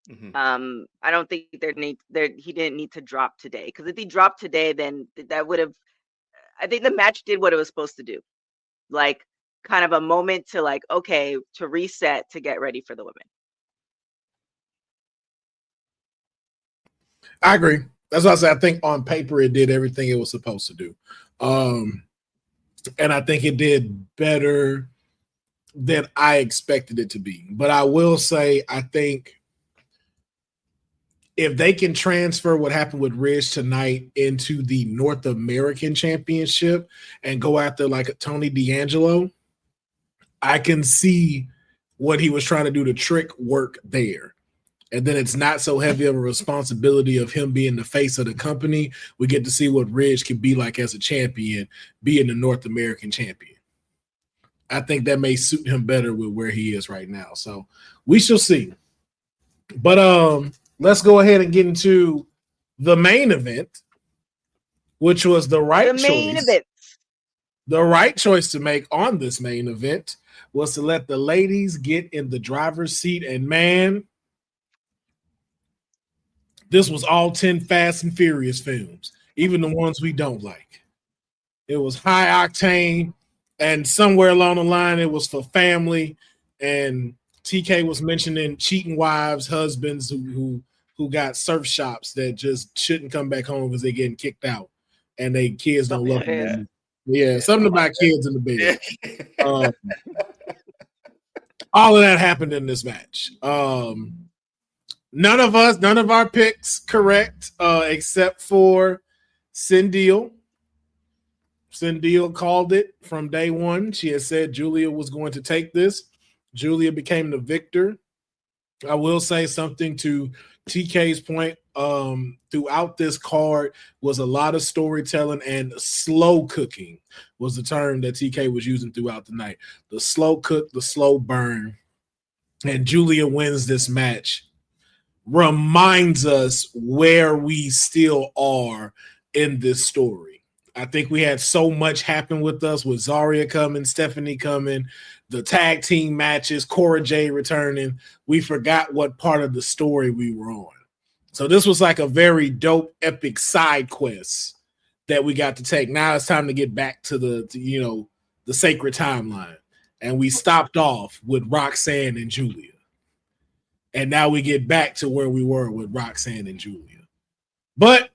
Mm-hmm. I don't think he didn't need to drop today, because if he dropped today, then that would have, I think the match did what it was supposed to do, like kind of a moment to to reset, to get ready for the women. I agree. That's what I said. I think on paper it did everything it was supposed to do, and I think it did better than I expected it to be. But I will say, I think if they can transfer what happened with Ridge tonight into the North American Championship and go after like a Tony D'Angelo, I can see what he was trying to do to Trick work there. And then it's not so heavy of a responsibility of him being the face of the company. We get to see what Ridge can be like as a champion, being the North American champion. I think that may suit him better with where he is right now. So we shall see. But let's go ahead and get into the main event, which was the right choice. The right choice to make on this main event was to let the ladies get in the driver's seat. And man, this was all 10 Fast and Furious films, even the ones we don't like. It was high octane, and somewhere along the line, it was for family. And TK was mentioning cheating wives, husbands who got surf shops that just shouldn't come back home because they're getting kicked out, and they kids don't love them. Yeah, something about kids in the bed. All of that happened in this match. None of our picks correct, except for Cyndeal. Cyndeal called it from day one. She had said Julia was going to take this. Julia became the victor. I will say something to TK's point. Throughout this card was a lot of storytelling, and slow cooking was the term that TK was using throughout the night. The slow cook, the slow burn. And Julia wins this match. Reminds us where we still are in this story. I think we had so much happen with us, with Zarya coming, Stephanie coming, the tag team matches, Cora Jade returning. We forgot what part of the story we were on. So this was like a very dope, epic side quest that we got to take. Now it's time to get back to the sacred timeline. And we stopped off with Roxanne and Julia. And now we get back to where we were with Roxanne and Julia. But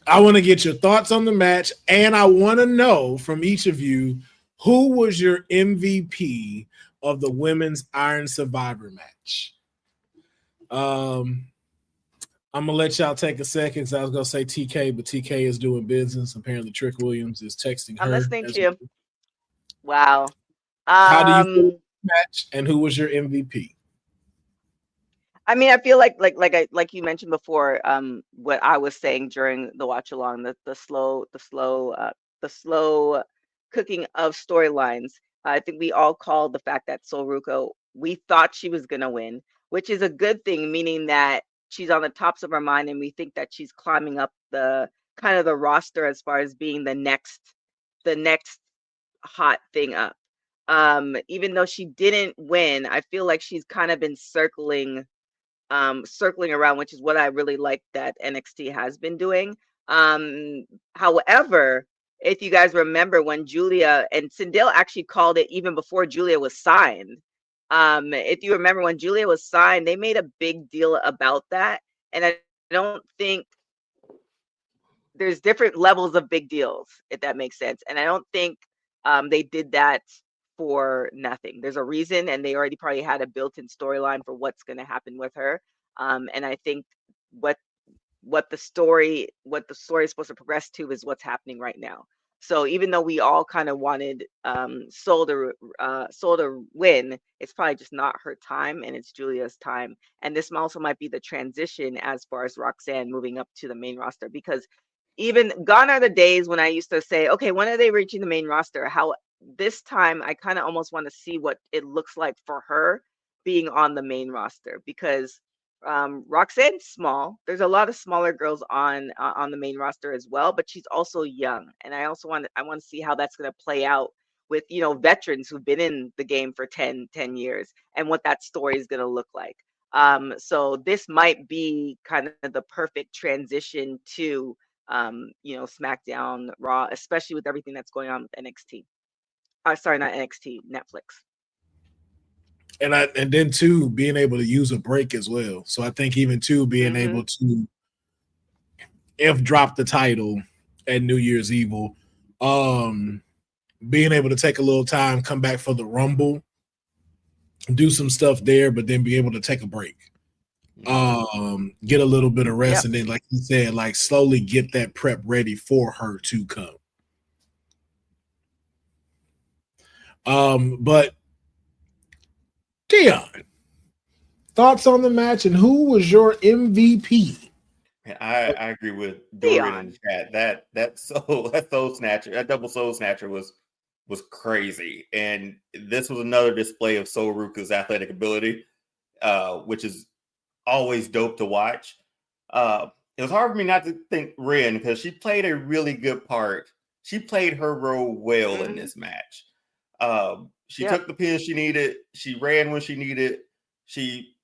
I want to get your thoughts on the match, and I want to know from each of you, who was your MVP of the Women's Iron Survivor match? I'm going to let y'all take a second, because I was going to say TK, but TK is doing business. Apparently Trick Williams is texting her. I'm listening to you. Wow. How do you feel about the match, and who was your MVP? I mean, I feel like you mentioned before, what I was saying during the watch along, the slow cooking of storylines. I think we all called the fact that Sol Ruco, we thought she was gonna win, which is a good thing, meaning that she's on the tops of our mind, and we think that she's climbing up the kind of the roster as far as being the next hot thing up. Even though she didn't win, I feel like she's kind of been circling around, which is what I really like that NXT has been doing. However, if you guys remember when Julia and Sindel actually called it even before Julia was signed. If you remember when Julia was signed, they made a big deal about that. And I don't think there's different levels of big deals, if that makes sense. And I don't think they did that for nothing. There's a reason, and they already probably had a built-in storyline for what's going to happen with her. And I think what the story is supposed to progress to is what's happening right now. So even though we all kind of wanted Sol to win, it's probably just not her time, and it's Julia's time. And this also might be the transition as far as Roxanne moving up to the main roster, because even gone are the days when I used to say, okay, when are they reaching the main roster? How this time I kind of almost want to see what it looks like for her being on the main roster, because Roxanne's small. There's a lot of smaller girls on the main roster as well, but she's also young, and I want to see how that's going to play out with, you know, veterans who've been in the game for 10 years, and what that story is going to look like. So this might be kind of the perfect transition to you know, SmackDown, Raw, especially with everything that's going on with NXT. Sorry, not NXT, Netflix. And then too, being able to use a break as well. So I think even too, being able to, if drop the title at New Year's Evil, being able to take a little time, come back for the Rumble, do some stuff there, but then be able to take a break, get a little bit of rest, and then, like you said, like slowly get that prep ready for her to come. But Dion, thoughts on the match, and who was your MVP? I agree with Dorian in the chat. That soul snatcher, that double soul snatcher was crazy, and this was another display of Sol Ruca's athletic ability, which is always dope to watch. It was hard for me not to think Ren, because she played a really good part. She played her role well in this match. She took the pin she needed. She ran when she needed. She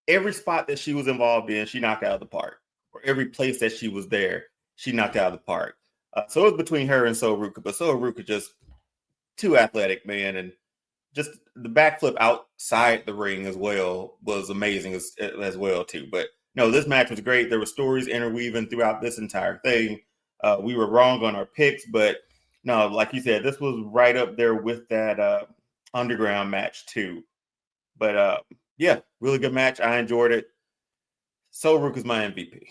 every spot that she was involved in, she knocked out of the park. Or every place that she was there, she knocked out of the park. So it was between her and Sol Ruca, but Sol Ruca just too athletic, man, and just the backflip outside the ring as well was amazing as well too. But no, this match was great. There were stories interweaving throughout this entire thing. We were wrong on our picks, but no, like you said, this was right up there with that underground match too. But yeah, really good match. I enjoyed it. Sol Ruca's my MVP.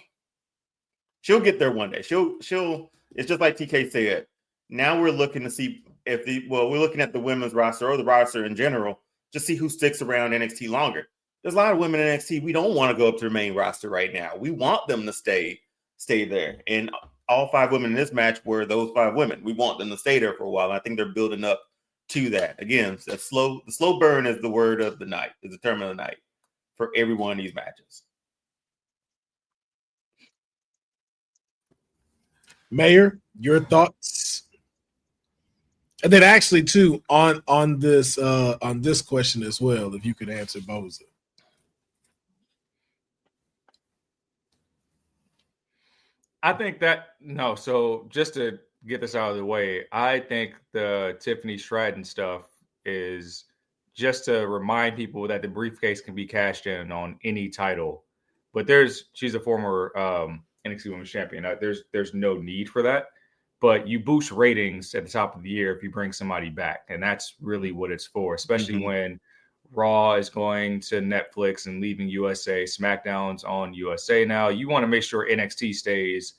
She'll get there one day. She'll. It's just like TK said. Now we're looking to see we're looking at the women's roster or the roster in general, just see who sticks around NXT longer. There's a lot of women in NXT. We don't want to go up to the main roster right now. We want them to stay there. And all 5 women in this match were those 5 women. We want them to stay there for a while. And I think they're building up to that. Again, the slow burn is the word of the night, is the term of the night for every one of these matches. Mayor, your thoughts? And then actually too, on this question as well, if you could answer Boza. I think so just to get this out of the way, I think the Tiffany Stratton stuff is just to remind people that the briefcase can be cashed in on any title. But she's a former NXT Women's Champion. There's no need for that. But you boost ratings at the top of the year if you bring somebody back. And that's really what it's for, especially when Raw is going to Netflix and leaving USA. SmackDown's on USA now. You want to make sure NXT stays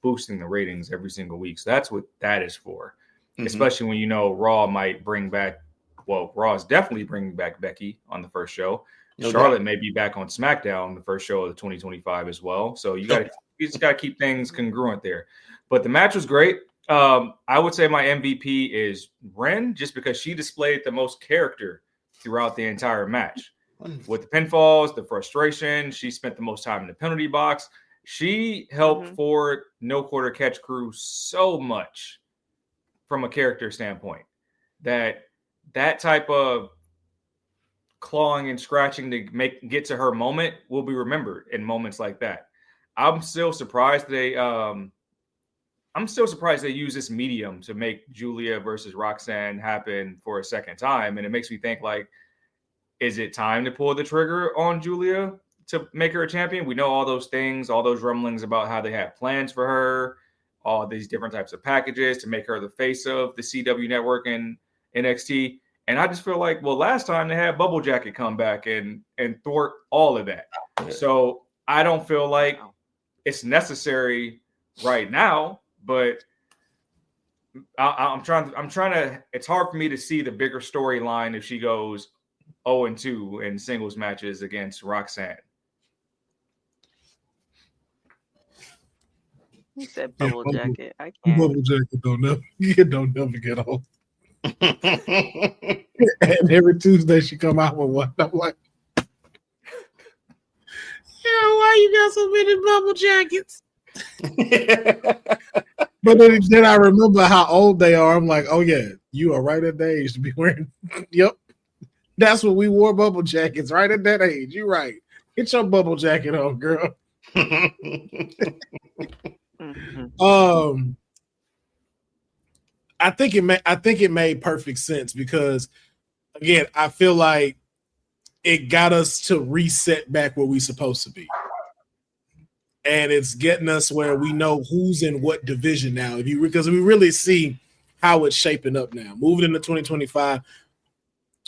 boosting the ratings every single week. So that's what that is for, especially when you know Raw might bring back, Raw is definitely bringing back Becky on the first show. Charlotte may be back on SmackDown the first show of the 2025 as well. So you just got to keep things congruent there. But the match was great. I would say my MVP is Ren, just because she displayed the most character throughout the entire match. With the pinfalls, the frustration, she spent the most time in the penalty box. She helped Ford No Quarter Catch crew so much from a character standpoint that type of clawing and scratching to get to her moment will be remembered in moments like that. I'm still surprised they use this medium to make Julia versus Roxanne happen for a second time, and it makes me think, like, is it time to pull the trigger on Julia to make her a champion? We know all those things, all those rumblings about how they have plans for her, all these different types of packages to make her the face of the CW network and NXT. And I just feel like, well, last time they had Bubble Jacket come back and thwart all of that. So I don't feel like it's necessary right now, but I'm trying to, it's hard for me to see the bigger storyline if she goes 0-2 in singles matches against Roxanne. You said Bubble Jacket. I can't. Bubble Jacket don't never get old. And every Tuesday she come out with one. I'm like, why you got so many bubble jackets? But then I remember how old they are. I'm like, oh yeah, you are right at the age to be wearing. Yep, that's what we wore, bubble jackets, right at that age. You're right. Get your bubble jacket on, girl. I think it made perfect sense because, again, I feel like it got us to reset back where we're supposed to be. And it's getting us where we know who's in what division now. Because we really see how it's shaping up now. Moving into 2025,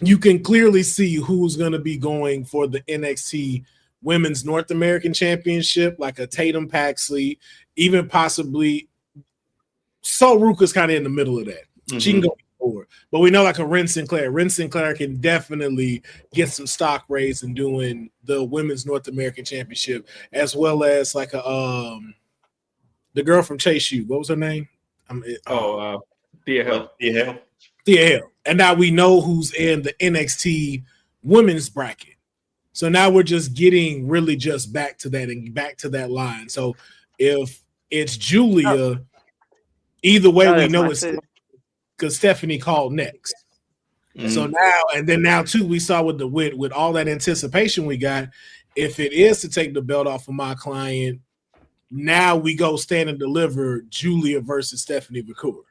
you can clearly see who's going to be going for the NXT Women's North American Championship, like a Tatum Paxley, even possibly Sol Ruka's kind of in the middle of that. She can go forward. But we know like a Ren Sinclair. Ren Sinclair can definitely get some stock raised in doing the Women's North American Championship, as well as like a the girl from Chase U. What was her name? Thea Hill. Thea Hill. And now we know who's in the NXT women's bracket. So now we're just getting really just back to that and back to that line. So if it's Julia, either way we know it's because Stephanie called next. So now too, we saw with all that anticipation we got, if it is to take the belt off of my client, now we go stand and deliver Julia versus Stephanie McCool.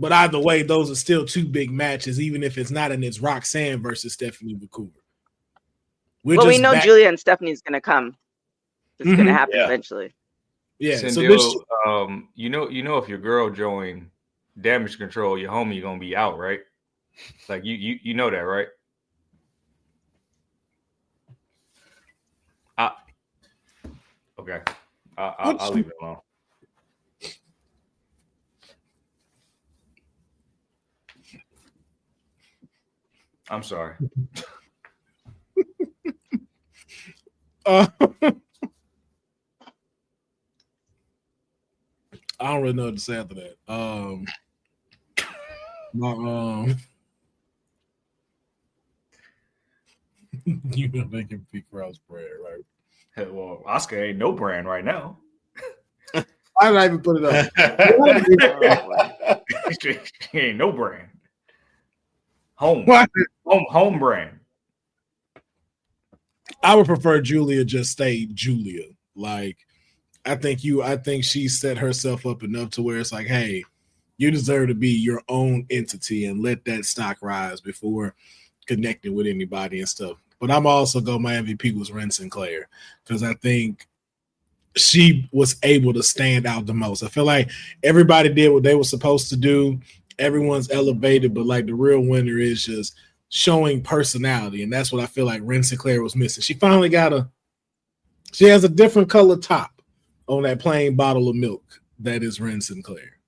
But either way, those are still two big matches, even if it's not, and it's Roxanne versus Stephanie McCool. We know Julia and Stephanie's going to come. It's going to happen eventually. Yeah. Sindel, so you know, if your girl join Damage Control, your homie gonna be out, right? Like you know that, right? Okay. I'll leave it alone. I'm sorry. I don't really know what to say after that. You know they can be cross brand, right? Hey, well, Oscar ain't no brand right now. I didn't even put it up. She ain't no brand. Home brand. I would prefer Julia just stay Julia. Like, I think she set herself up enough to where it's like, hey, you deserve to be your own entity and let that stock rise before connecting with anybody and stuff. But I'm also going, my MVP was Ren Sinclair, because I think she was able to stand out the most. I feel like everybody did what they were supposed to do. Everyone's elevated, but like the real winner is just showing personality. And that's what I feel like Ren Sinclair was missing. She finally she has a different color top on that plain bottle of milk that is Ren Sinclair.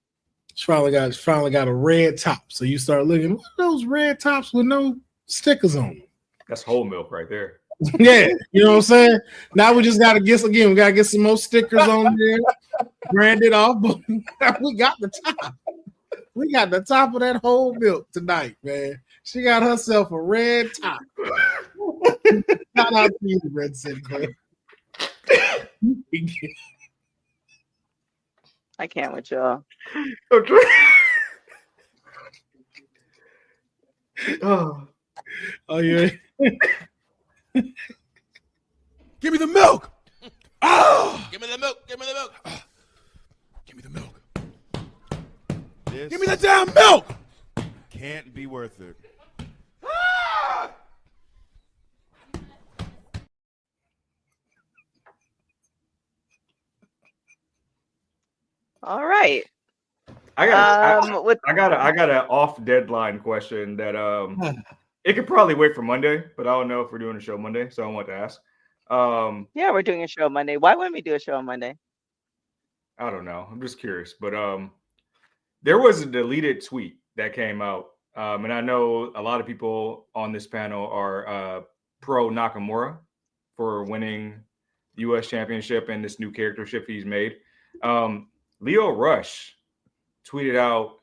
She finally got a red top. So you start looking, what are those red tops with no Stickers on them. That's whole milk right there. Yeah, you know what I'm saying? Now we just got to get, again, we got to get some more stickers on there, branded off, but we got the top. We got the top of that whole milk tonight, man. She got herself a red top. Shout out to you, Red City, man. I can't with y'all. Oh yeah. Give me the milk. Oh, give me the milk. Give me the milk. Give me the milk. Give me the damn milk. Can't be worth it. All right. I got an off deadline question that it could probably wait for Monday, but I don't know if we're doing a show Monday, so I want to ask. Yeah, we're doing a show Monday. Why wouldn't we do a show on Monday? I don't know. I'm just curious, but there was a deleted tweet that came out, and I know a lot of people on this panel are pro Nakamura for winning the U.S. Championship and this new charactership he's made. Lio Rush tweeted out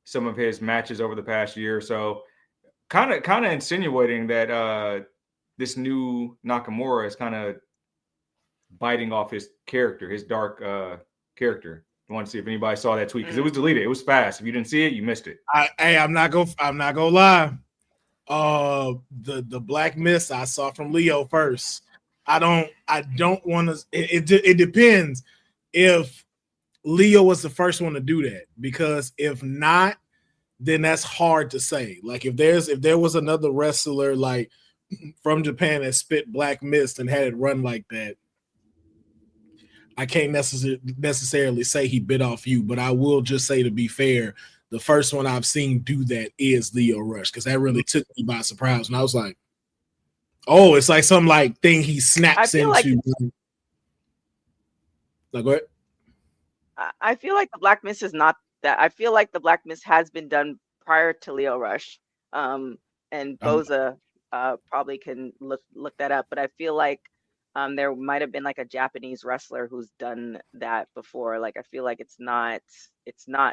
some of his matches over the past year or so, kind of insinuating that this new Nakamura is kind of biting off his character, his dark character. I want to see if anybody saw that tweet because it was deleted. It was fast. If you didn't see it, you missed it. I'm not gonna lie. The Black Mist I saw from Leo first. I don't want to. It depends if Leo was the first one to do that, because if not, then that's hard to say. Like if there was another wrestler like from Japan that spit Black Mist and had it run like that, I can't necessarily say he bit off you, but I will just say, to be fair, the first one I've seen do that is Lio Rush, because that really took me by surprise. And I was like, oh, it's like some like thing he snaps into. Like what? I feel like the Black Mist is not that. I feel like the Black Mist has been done prior to Lio Rush. And Boza probably can look that up. But I feel like there might have been like a Japanese wrestler who's done that before. Like I feel like it's not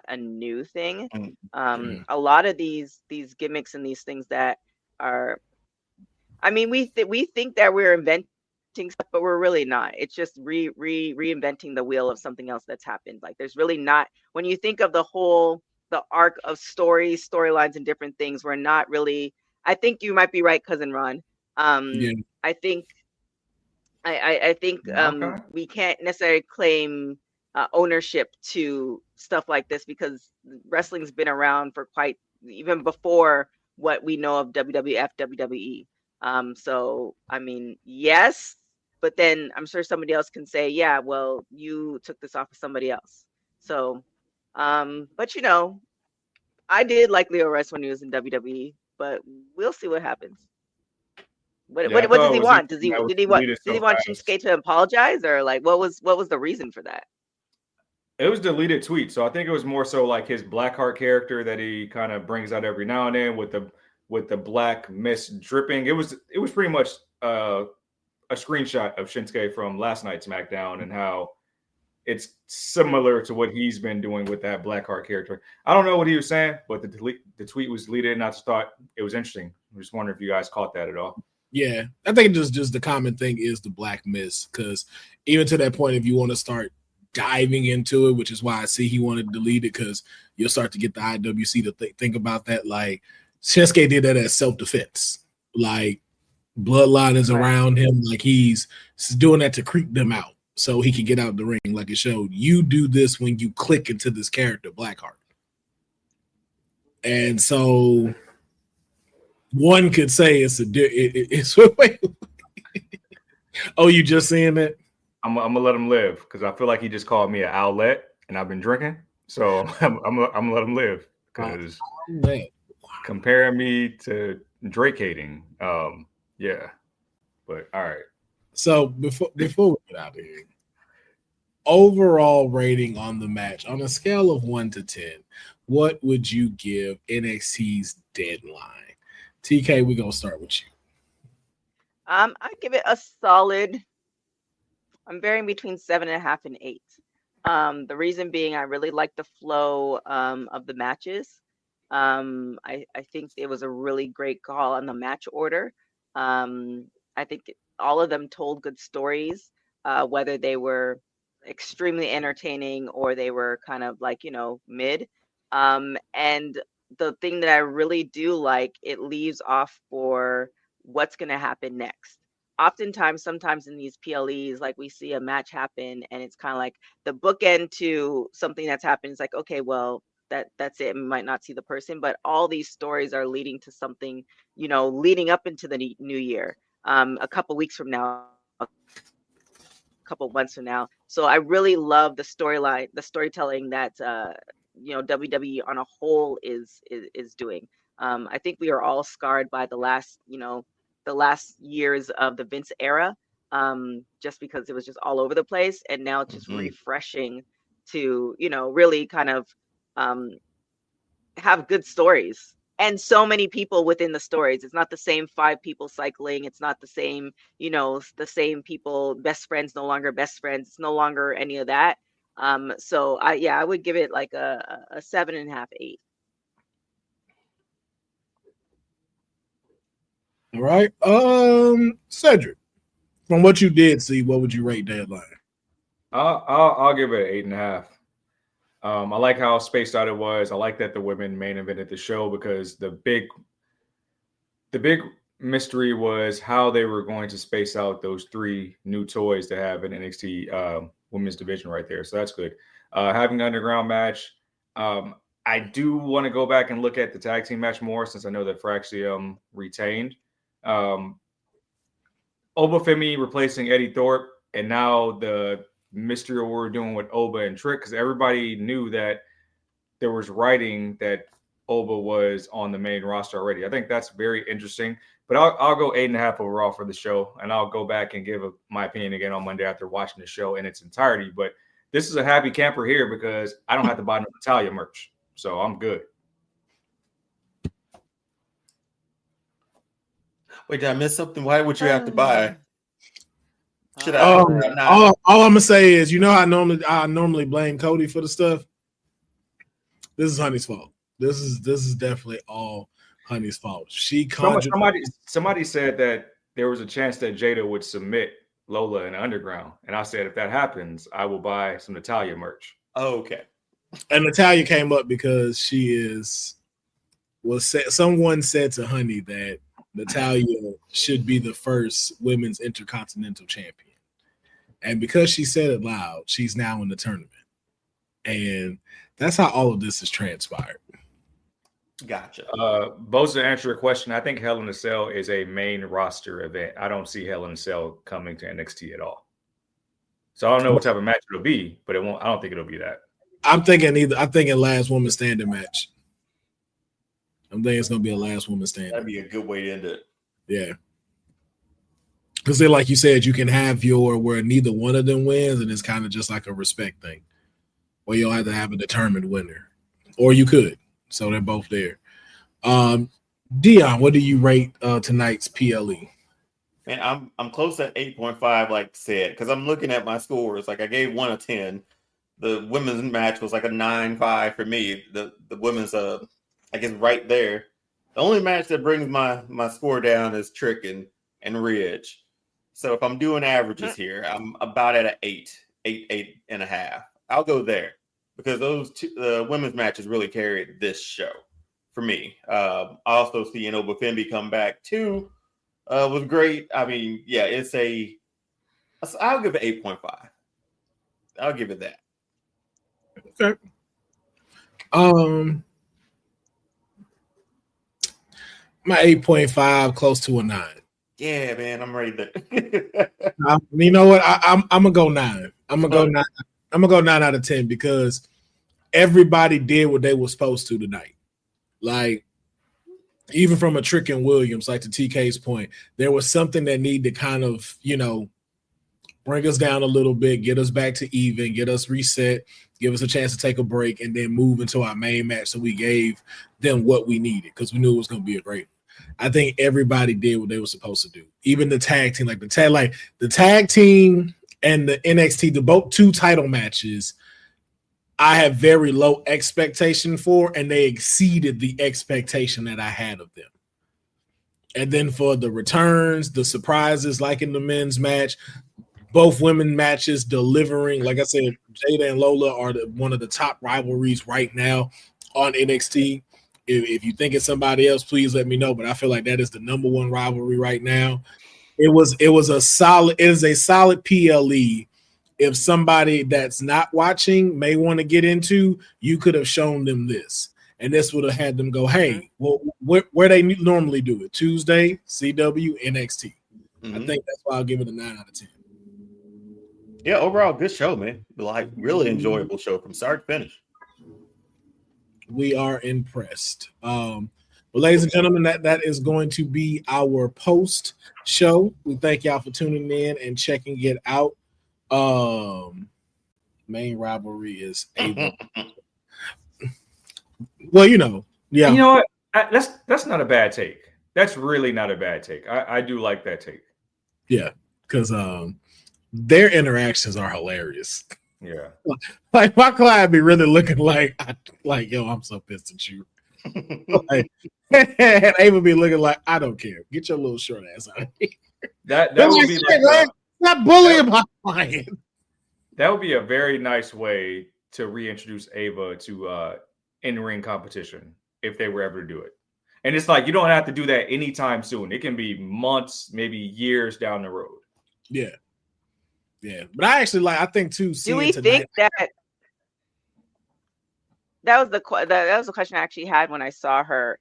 a new thing. A lot of these gimmicks and these things that are, I mean, we think that we're inventing stuff, but we're really not. It's just reinventing the wheel of something else that's happened. Like there's really not, when you think of the arc of storylines and different things, we're not really, I think you might be right, Cousin Ron. I think we can't necessarily claim ownership to stuff like this, because wrestling's been around for even before what we know of WWF, WWE. So I mean, yes, but then I'm sure somebody else can say, yeah, well, you took this off of somebody else. So, but you know, I did like Lio Rush when he was in WWE, but we'll see what happens. What does he want? Did he want Shinsuke to apologize, or like what was the reason for that? It was deleted tweet, so I think it was more so like his Blackheart character that he kind of brings out every now and then with the Black Mist dripping. It was pretty much a screenshot of Shinsuke from last night's SmackDown and how it's similar to what he's been doing with that Blackheart character. I don't know what he was saying, but the tweet was deleted, and I just thought it was interesting. I'm just wondering if you guys caught that at all. Yeah, I think just the common thing is the Black Mist, because even to that point, if you want to start diving into it, which is why I see he wanted to delete it, because you'll start to get the IWC to think about that. Like Shinsuke did that as self-defense. Like Bloodline is around him, like he's doing that to creep them out so he can get out the ring. Like it showed, you do this when you click into this character, Blackheart. And so one could say it's oh, you just seeing that? I'm gonna let him live, because I feel like he just called me an outlet, and I've been drinking, so I'm gonna let him live, because comparing me to Drake hating, yeah. But all right. So before we get out of here, overall rating on the match on a scale of 1 to 10, what would you give NXT's Deadline? TK, we're gonna start with you. I give it a solid. I'm varying between 7.5 and 8. The reason being, I really like the flow of the matches. I think it was a really great call on the match order. I think all of them told good stories, whether they were extremely entertaining or they were kind of like, mid. And the thing that I really do like, it leaves off for what's going to happen next. Oftentimes, sometimes in these PLEs, like we see a match happen and it's kind of like the bookend to something that's happened. It's like, okay, well, that's it. We might not see the person, but all these stories are leading to something, leading up into the new year, a couple weeks from now, a couple months from now. So I really love the storyline, the storytelling that, WWE on a whole is doing. I think we are all scarred by the last years of the Vince era, just because it was just all over the place. And now it's just refreshing to, really kind of have good stories and so many people within the stories. It's not the same 5 people cycling. It's not the same, the same people, best friends, no longer best friends. It's no longer any of that. So I would give it like a 7.5, 8. All right. Cedric, from what you did see, what would you rate Deadline? I'll give it an 8.5. I like how spaced out it was. I like that the women main evented the show because the big mystery was how they were going to space out those 3 new toys to have an NXT women's division right there. So that's good. Having an underground match. I do want to go back and look at the tag team match more since I know that Axiom retained. Oba Femi replacing Eddie Thorpe, and now the mystery of what we're doing with Oba and Trick, because everybody knew that there was writing that Oba was on the main roster already. I think that's very interesting. But I'll go 8.5 overall for the show, and I'll go back and give my opinion again on Monday after watching the show in its entirety. But this is a happy camper here because I don't have to buy no Natalia merch, so I'm good. Wait, did I miss something? Why would you have to buy? Should I? All I'm gonna say is, I normally blame Cody for the stuff. This is Honey's fault. This is definitely all Honey's fault. She conjured. Somebody said that there was a chance that Jaida would submit Lola in Underground, and I said if that happens, I will buy some Natalia merch. Oh, okay. And Natalia came up because someone said to Honey that Natalia should be the first women's intercontinental champion. And because she said it loud, she's now in the tournament. And that's how all of this has transpired. Gotcha. Boza, to answer your question, I think Hell in a Cell is a main roster event. I don't see Hell in a Cell coming to NXT at all. So I don't know what type of match it'll be, but I don't think it'll be that. I'm thinking last woman standing match. I'm thinking it's gonna be a last woman standing. That'd be a good way to end it. Yeah. Because then, like you said, you can have where neither one of them wins, and it's kind of just like a respect thing. Or you'll have to have a determined winner. Or you could. So they're both there. Dion, what do you rate tonight's PLE? Man, I'm close at 8.5, like I said, because I'm looking at my scores. Like I gave one a 10. The women's match was like a 9.5 for me. The women's I guess right there. The only match that brings my score down is Trick and Ridge. So if I'm doing averages here, I'm about at an 8.5. I'll go there because those the women's matches really carried this show for me. Also seeing Oba Femi come back too was great. I mean, yeah, I'll give it 8.5. I'll give it that. Okay. My 8.5, close to a 9. Yeah, man, I'm ready to. You know what? I'm gonna go 9. I'm gonna go 9. I'm gonna go 9 out of 10 because everybody did what they were supposed to tonight. Like, even from a Trick and Williams, like to TK's point, there was something that needed to kind of, bring us down a little bit, get us back to even, get us reset, give us a chance to take a break, and then move into our main match. So we gave them what we needed because we knew it was going to be a great one. I think everybody did what they were supposed to do. Even the tag team, the tag team and the NXT, both 2 title matches, I have very low expectation for, and they exceeded the expectation that I had of them. And then for the returns, the surprises, like in the men's match, both women matches delivering. Like I said, Jaida and Lola are one of the top rivalries right now on NXT. If you think it's somebody else, please let me know. But I feel like that is the number 1 rivalry right now. It is a solid PLE. If somebody that's not watching may want to get into, you could have shown them this. And this would have had them go, hey, well, where they normally do it, Tuesday, CW, NXT. I think that's why I'll give it a 9 out of 10. Yeah, overall, good show, man. Really enjoyable show from start to finish. We are impressed. Well, ladies and gentlemen, that is going to be our post show. We thank y'all for tuning in and checking it out. Main rivalry is Ava. Well, yeah. You know what? That's not a bad take. That's really not a bad take. I do like that take. Yeah, because their interactions are hilarious. Yeah. Like my client be really looking like yo, I'm so pissed at you. And Ava be looking like, I don't care. Get your little short ass out of here. That would be not bullying my client. That would be a very nice way to reintroduce Ava to in-ring competition if they were ever to do it. And it's like you don't have to do that anytime soon. It can be months, maybe years down the road. Yeah. Yeah. But I actually I think too. Do we think that was the question I actually had when I saw her?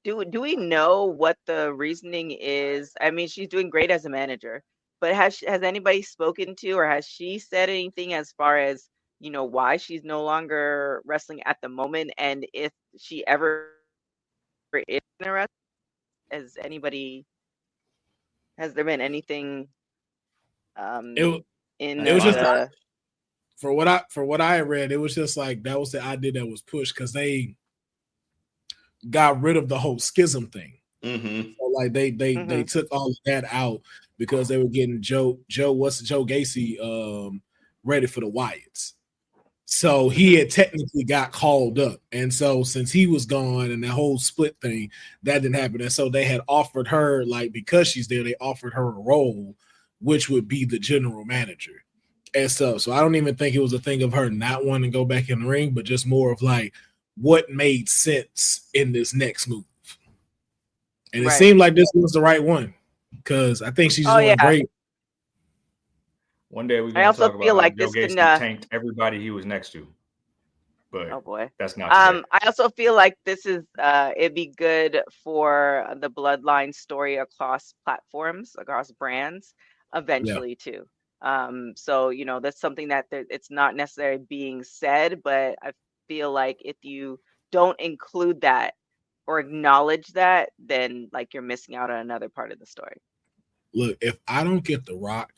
Do we know what the reasoning is? I mean, she's doing great as a manager, but has anybody spoken to, or has she said anything as far as, why she's no longer wrestling at the moment, and if she ever is in a wrestling? Has there been anything for what I read, it was just like that was the idea that was pushed because they got rid of the whole schism thing. So they took all of that out because they were getting Joe Gacy ready for the Wyatts. So he had technically got called up. And so since he was gone and that whole split thing, that didn't happen. And so they had offered her, because she's there, they offered her a role, which would be the general manager and stuff. So I don't even think it was a thing of her not wanting to go back in the ring, but just more of what made sense in this next move. And it seemed like this was the right one because I think she's doing great. One day we. I also feel like Joe this Gacy tanked everybody he was next to, but oh boy, that's not. I also feel like this is it'd be good for the Bloodline story across platforms, across brands, eventually too. So that's something that it's not necessarily being said, but I feel like if you don't include that or acknowledge that, then you're missing out on another part of the story. Look, if I don't get The Rock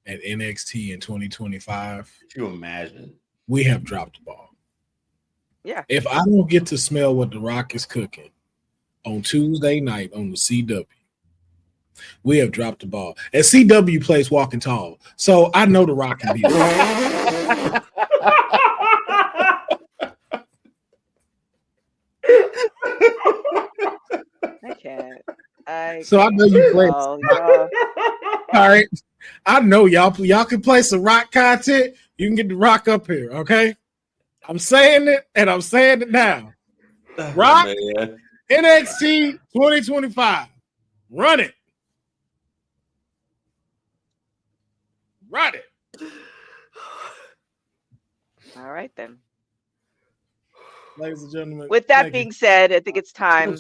at NXT in 2025, can you imagine? We have dropped the ball. Yeah. If I don't get to smell what The Rock is cooking on Tuesday night on the CW, we have dropped the ball. And CW plays Walking Tall, so I know The Rock can be there. I can't. I know you play. All right. I know y'all can play some Rock content. You can get The Rock up here, okay? I'm saying it, and I'm saying it now. Rock, NXT 2025. Run it. Run it. All right, then. Ladies and gentlemen. With that being said, I think it's time.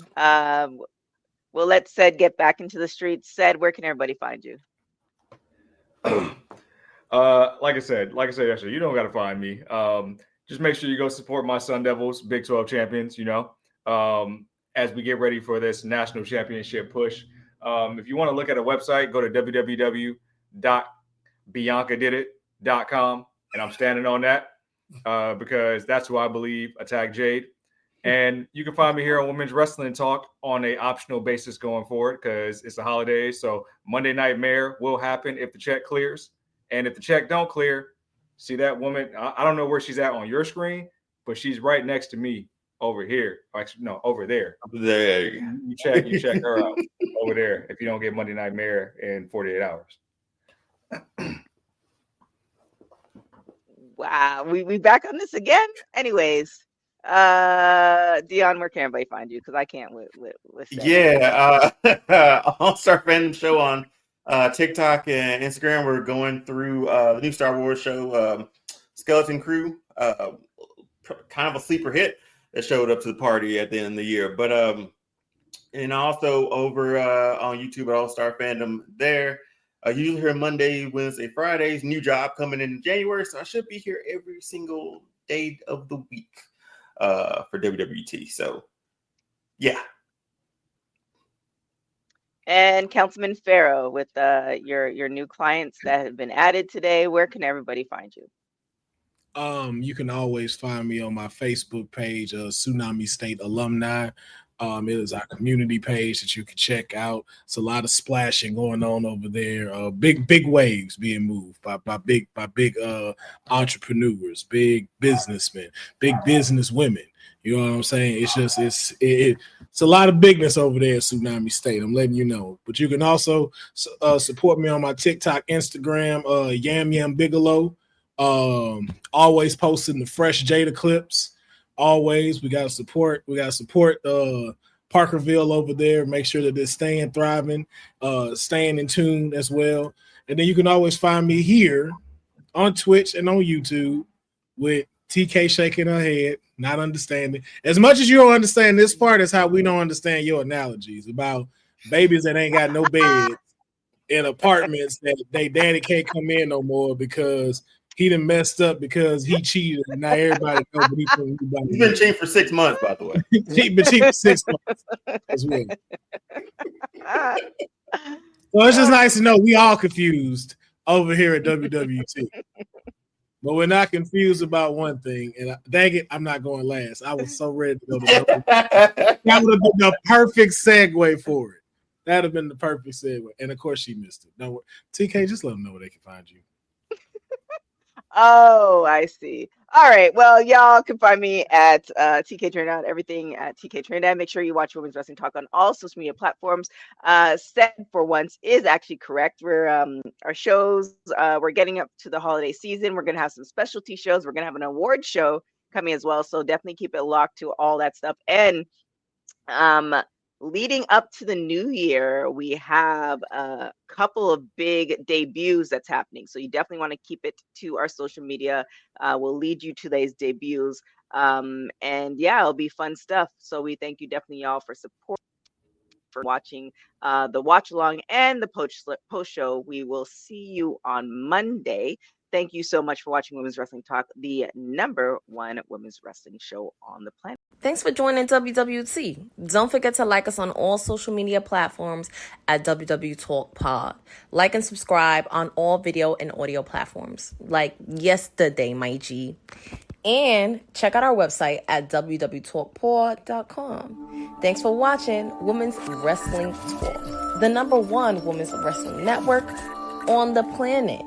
We'll let Ced get back into the streets. Ced, where can everybody find you? Like I said yesterday, you don't got to find me. Just make sure you go support my Sun Devils, Big 12 champions, as we get ready for this national championship push. If you want to look at a website, go to www.biancadidit.com. And I'm standing on that because that's who I believe attacked Jade. And you can find me here on Women's Wrestling Talk on a optional basis going forward because it's the holidays. So Monday Night Mare will happen if the check clears. And if the check don't clear, see that woman, I don't know where she's at on your screen, but she's right next to me over here. Actually, no, over there. There you check her out over there if you don't get Monday Night Mare in 48 hours. Wow, we back on this again? Anyways. Dion, where can everybody find you? Because I can't with All-Star Fandom Show on TikTok and Instagram. We're going through the new Star Wars show, Skeleton Crew, kind of a sleeper hit that showed up to the party at the end of the year. But and also over on YouTube at All-Star Fandom there. Usually here Monday, Wednesday, Fridays. New job coming in January, so I should be here every single day of the week. For WWT. So, yeah. And Councilman Farrow, with your new clients that have been added today, where can everybody find you? You can always find me on my Facebook page, Tsunami State Alumni. It is our community page that you can check out. It's a lot of splashing going on over there. Big waves being moved by big entrepreneurs, big businessmen, big business women. You know what I'm saying? It's just it's a lot of bigness over there at Tsunami State. I'm letting you know. But you can also support me on my TikTok, Instagram, Yam Bigelow. Always posting the fresh Jaida clips. Always, we gotta support Parkerville over there. Make sure that they're staying thriving, staying in tune as well. And then you can always find me here on Twitch and on YouTube with TK shaking her head, not understanding. As much as you don't understand this part, is how we don't understand your analogies about babies that ain't got no beds in apartments that they daddy can't come in no more because he done messed up because he cheated, and now everybody knows. He's been cheating for 6 months, by the way. He's been cheating for 6 months as well. So it's just nice to know we all confused over here at WWT, but we're not confused about one thing. And dang it, I'm not going last. I was so ready to go to WWT. That would have been the perfect segue for it. That'd have been the perfect segue, and of course she missed it. Don't worry. TK, just let them know where they can find you. Oh, I see. All right. Well, y'all can find me at TK Trinidad, everything at TK Trinidad. Make sure you watch Women's Wrestling Talk on all social media platforms. Said for once is actually correct. We're our shows, we're getting up to the holiday season. We're gonna have some specialty shows. We're gonna have an award show coming as well. So definitely keep it locked to all that stuff. And leading up to the new year, we have a couple of big debuts that's happening. So you definitely want to keep it to our social media. We'll lead you to those debuts. And yeah, it'll be fun stuff. So we thank you definitely all for support, for watching the watch along and the post show. We will see you on Monday. Thank you so much for watching Women's Wrestling Talk, the #1 women's wrestling show on the planet. Thanks for joining WWT. Don't forget to like us on all social media platforms at WW Talk Pod. Like and subscribe on all video and audio platforms, like yesterday, my G. And check out our website at www.talkpod.com. Thanks for watching Women's Wrestling Talk, the #1 women's wrestling network on the planet.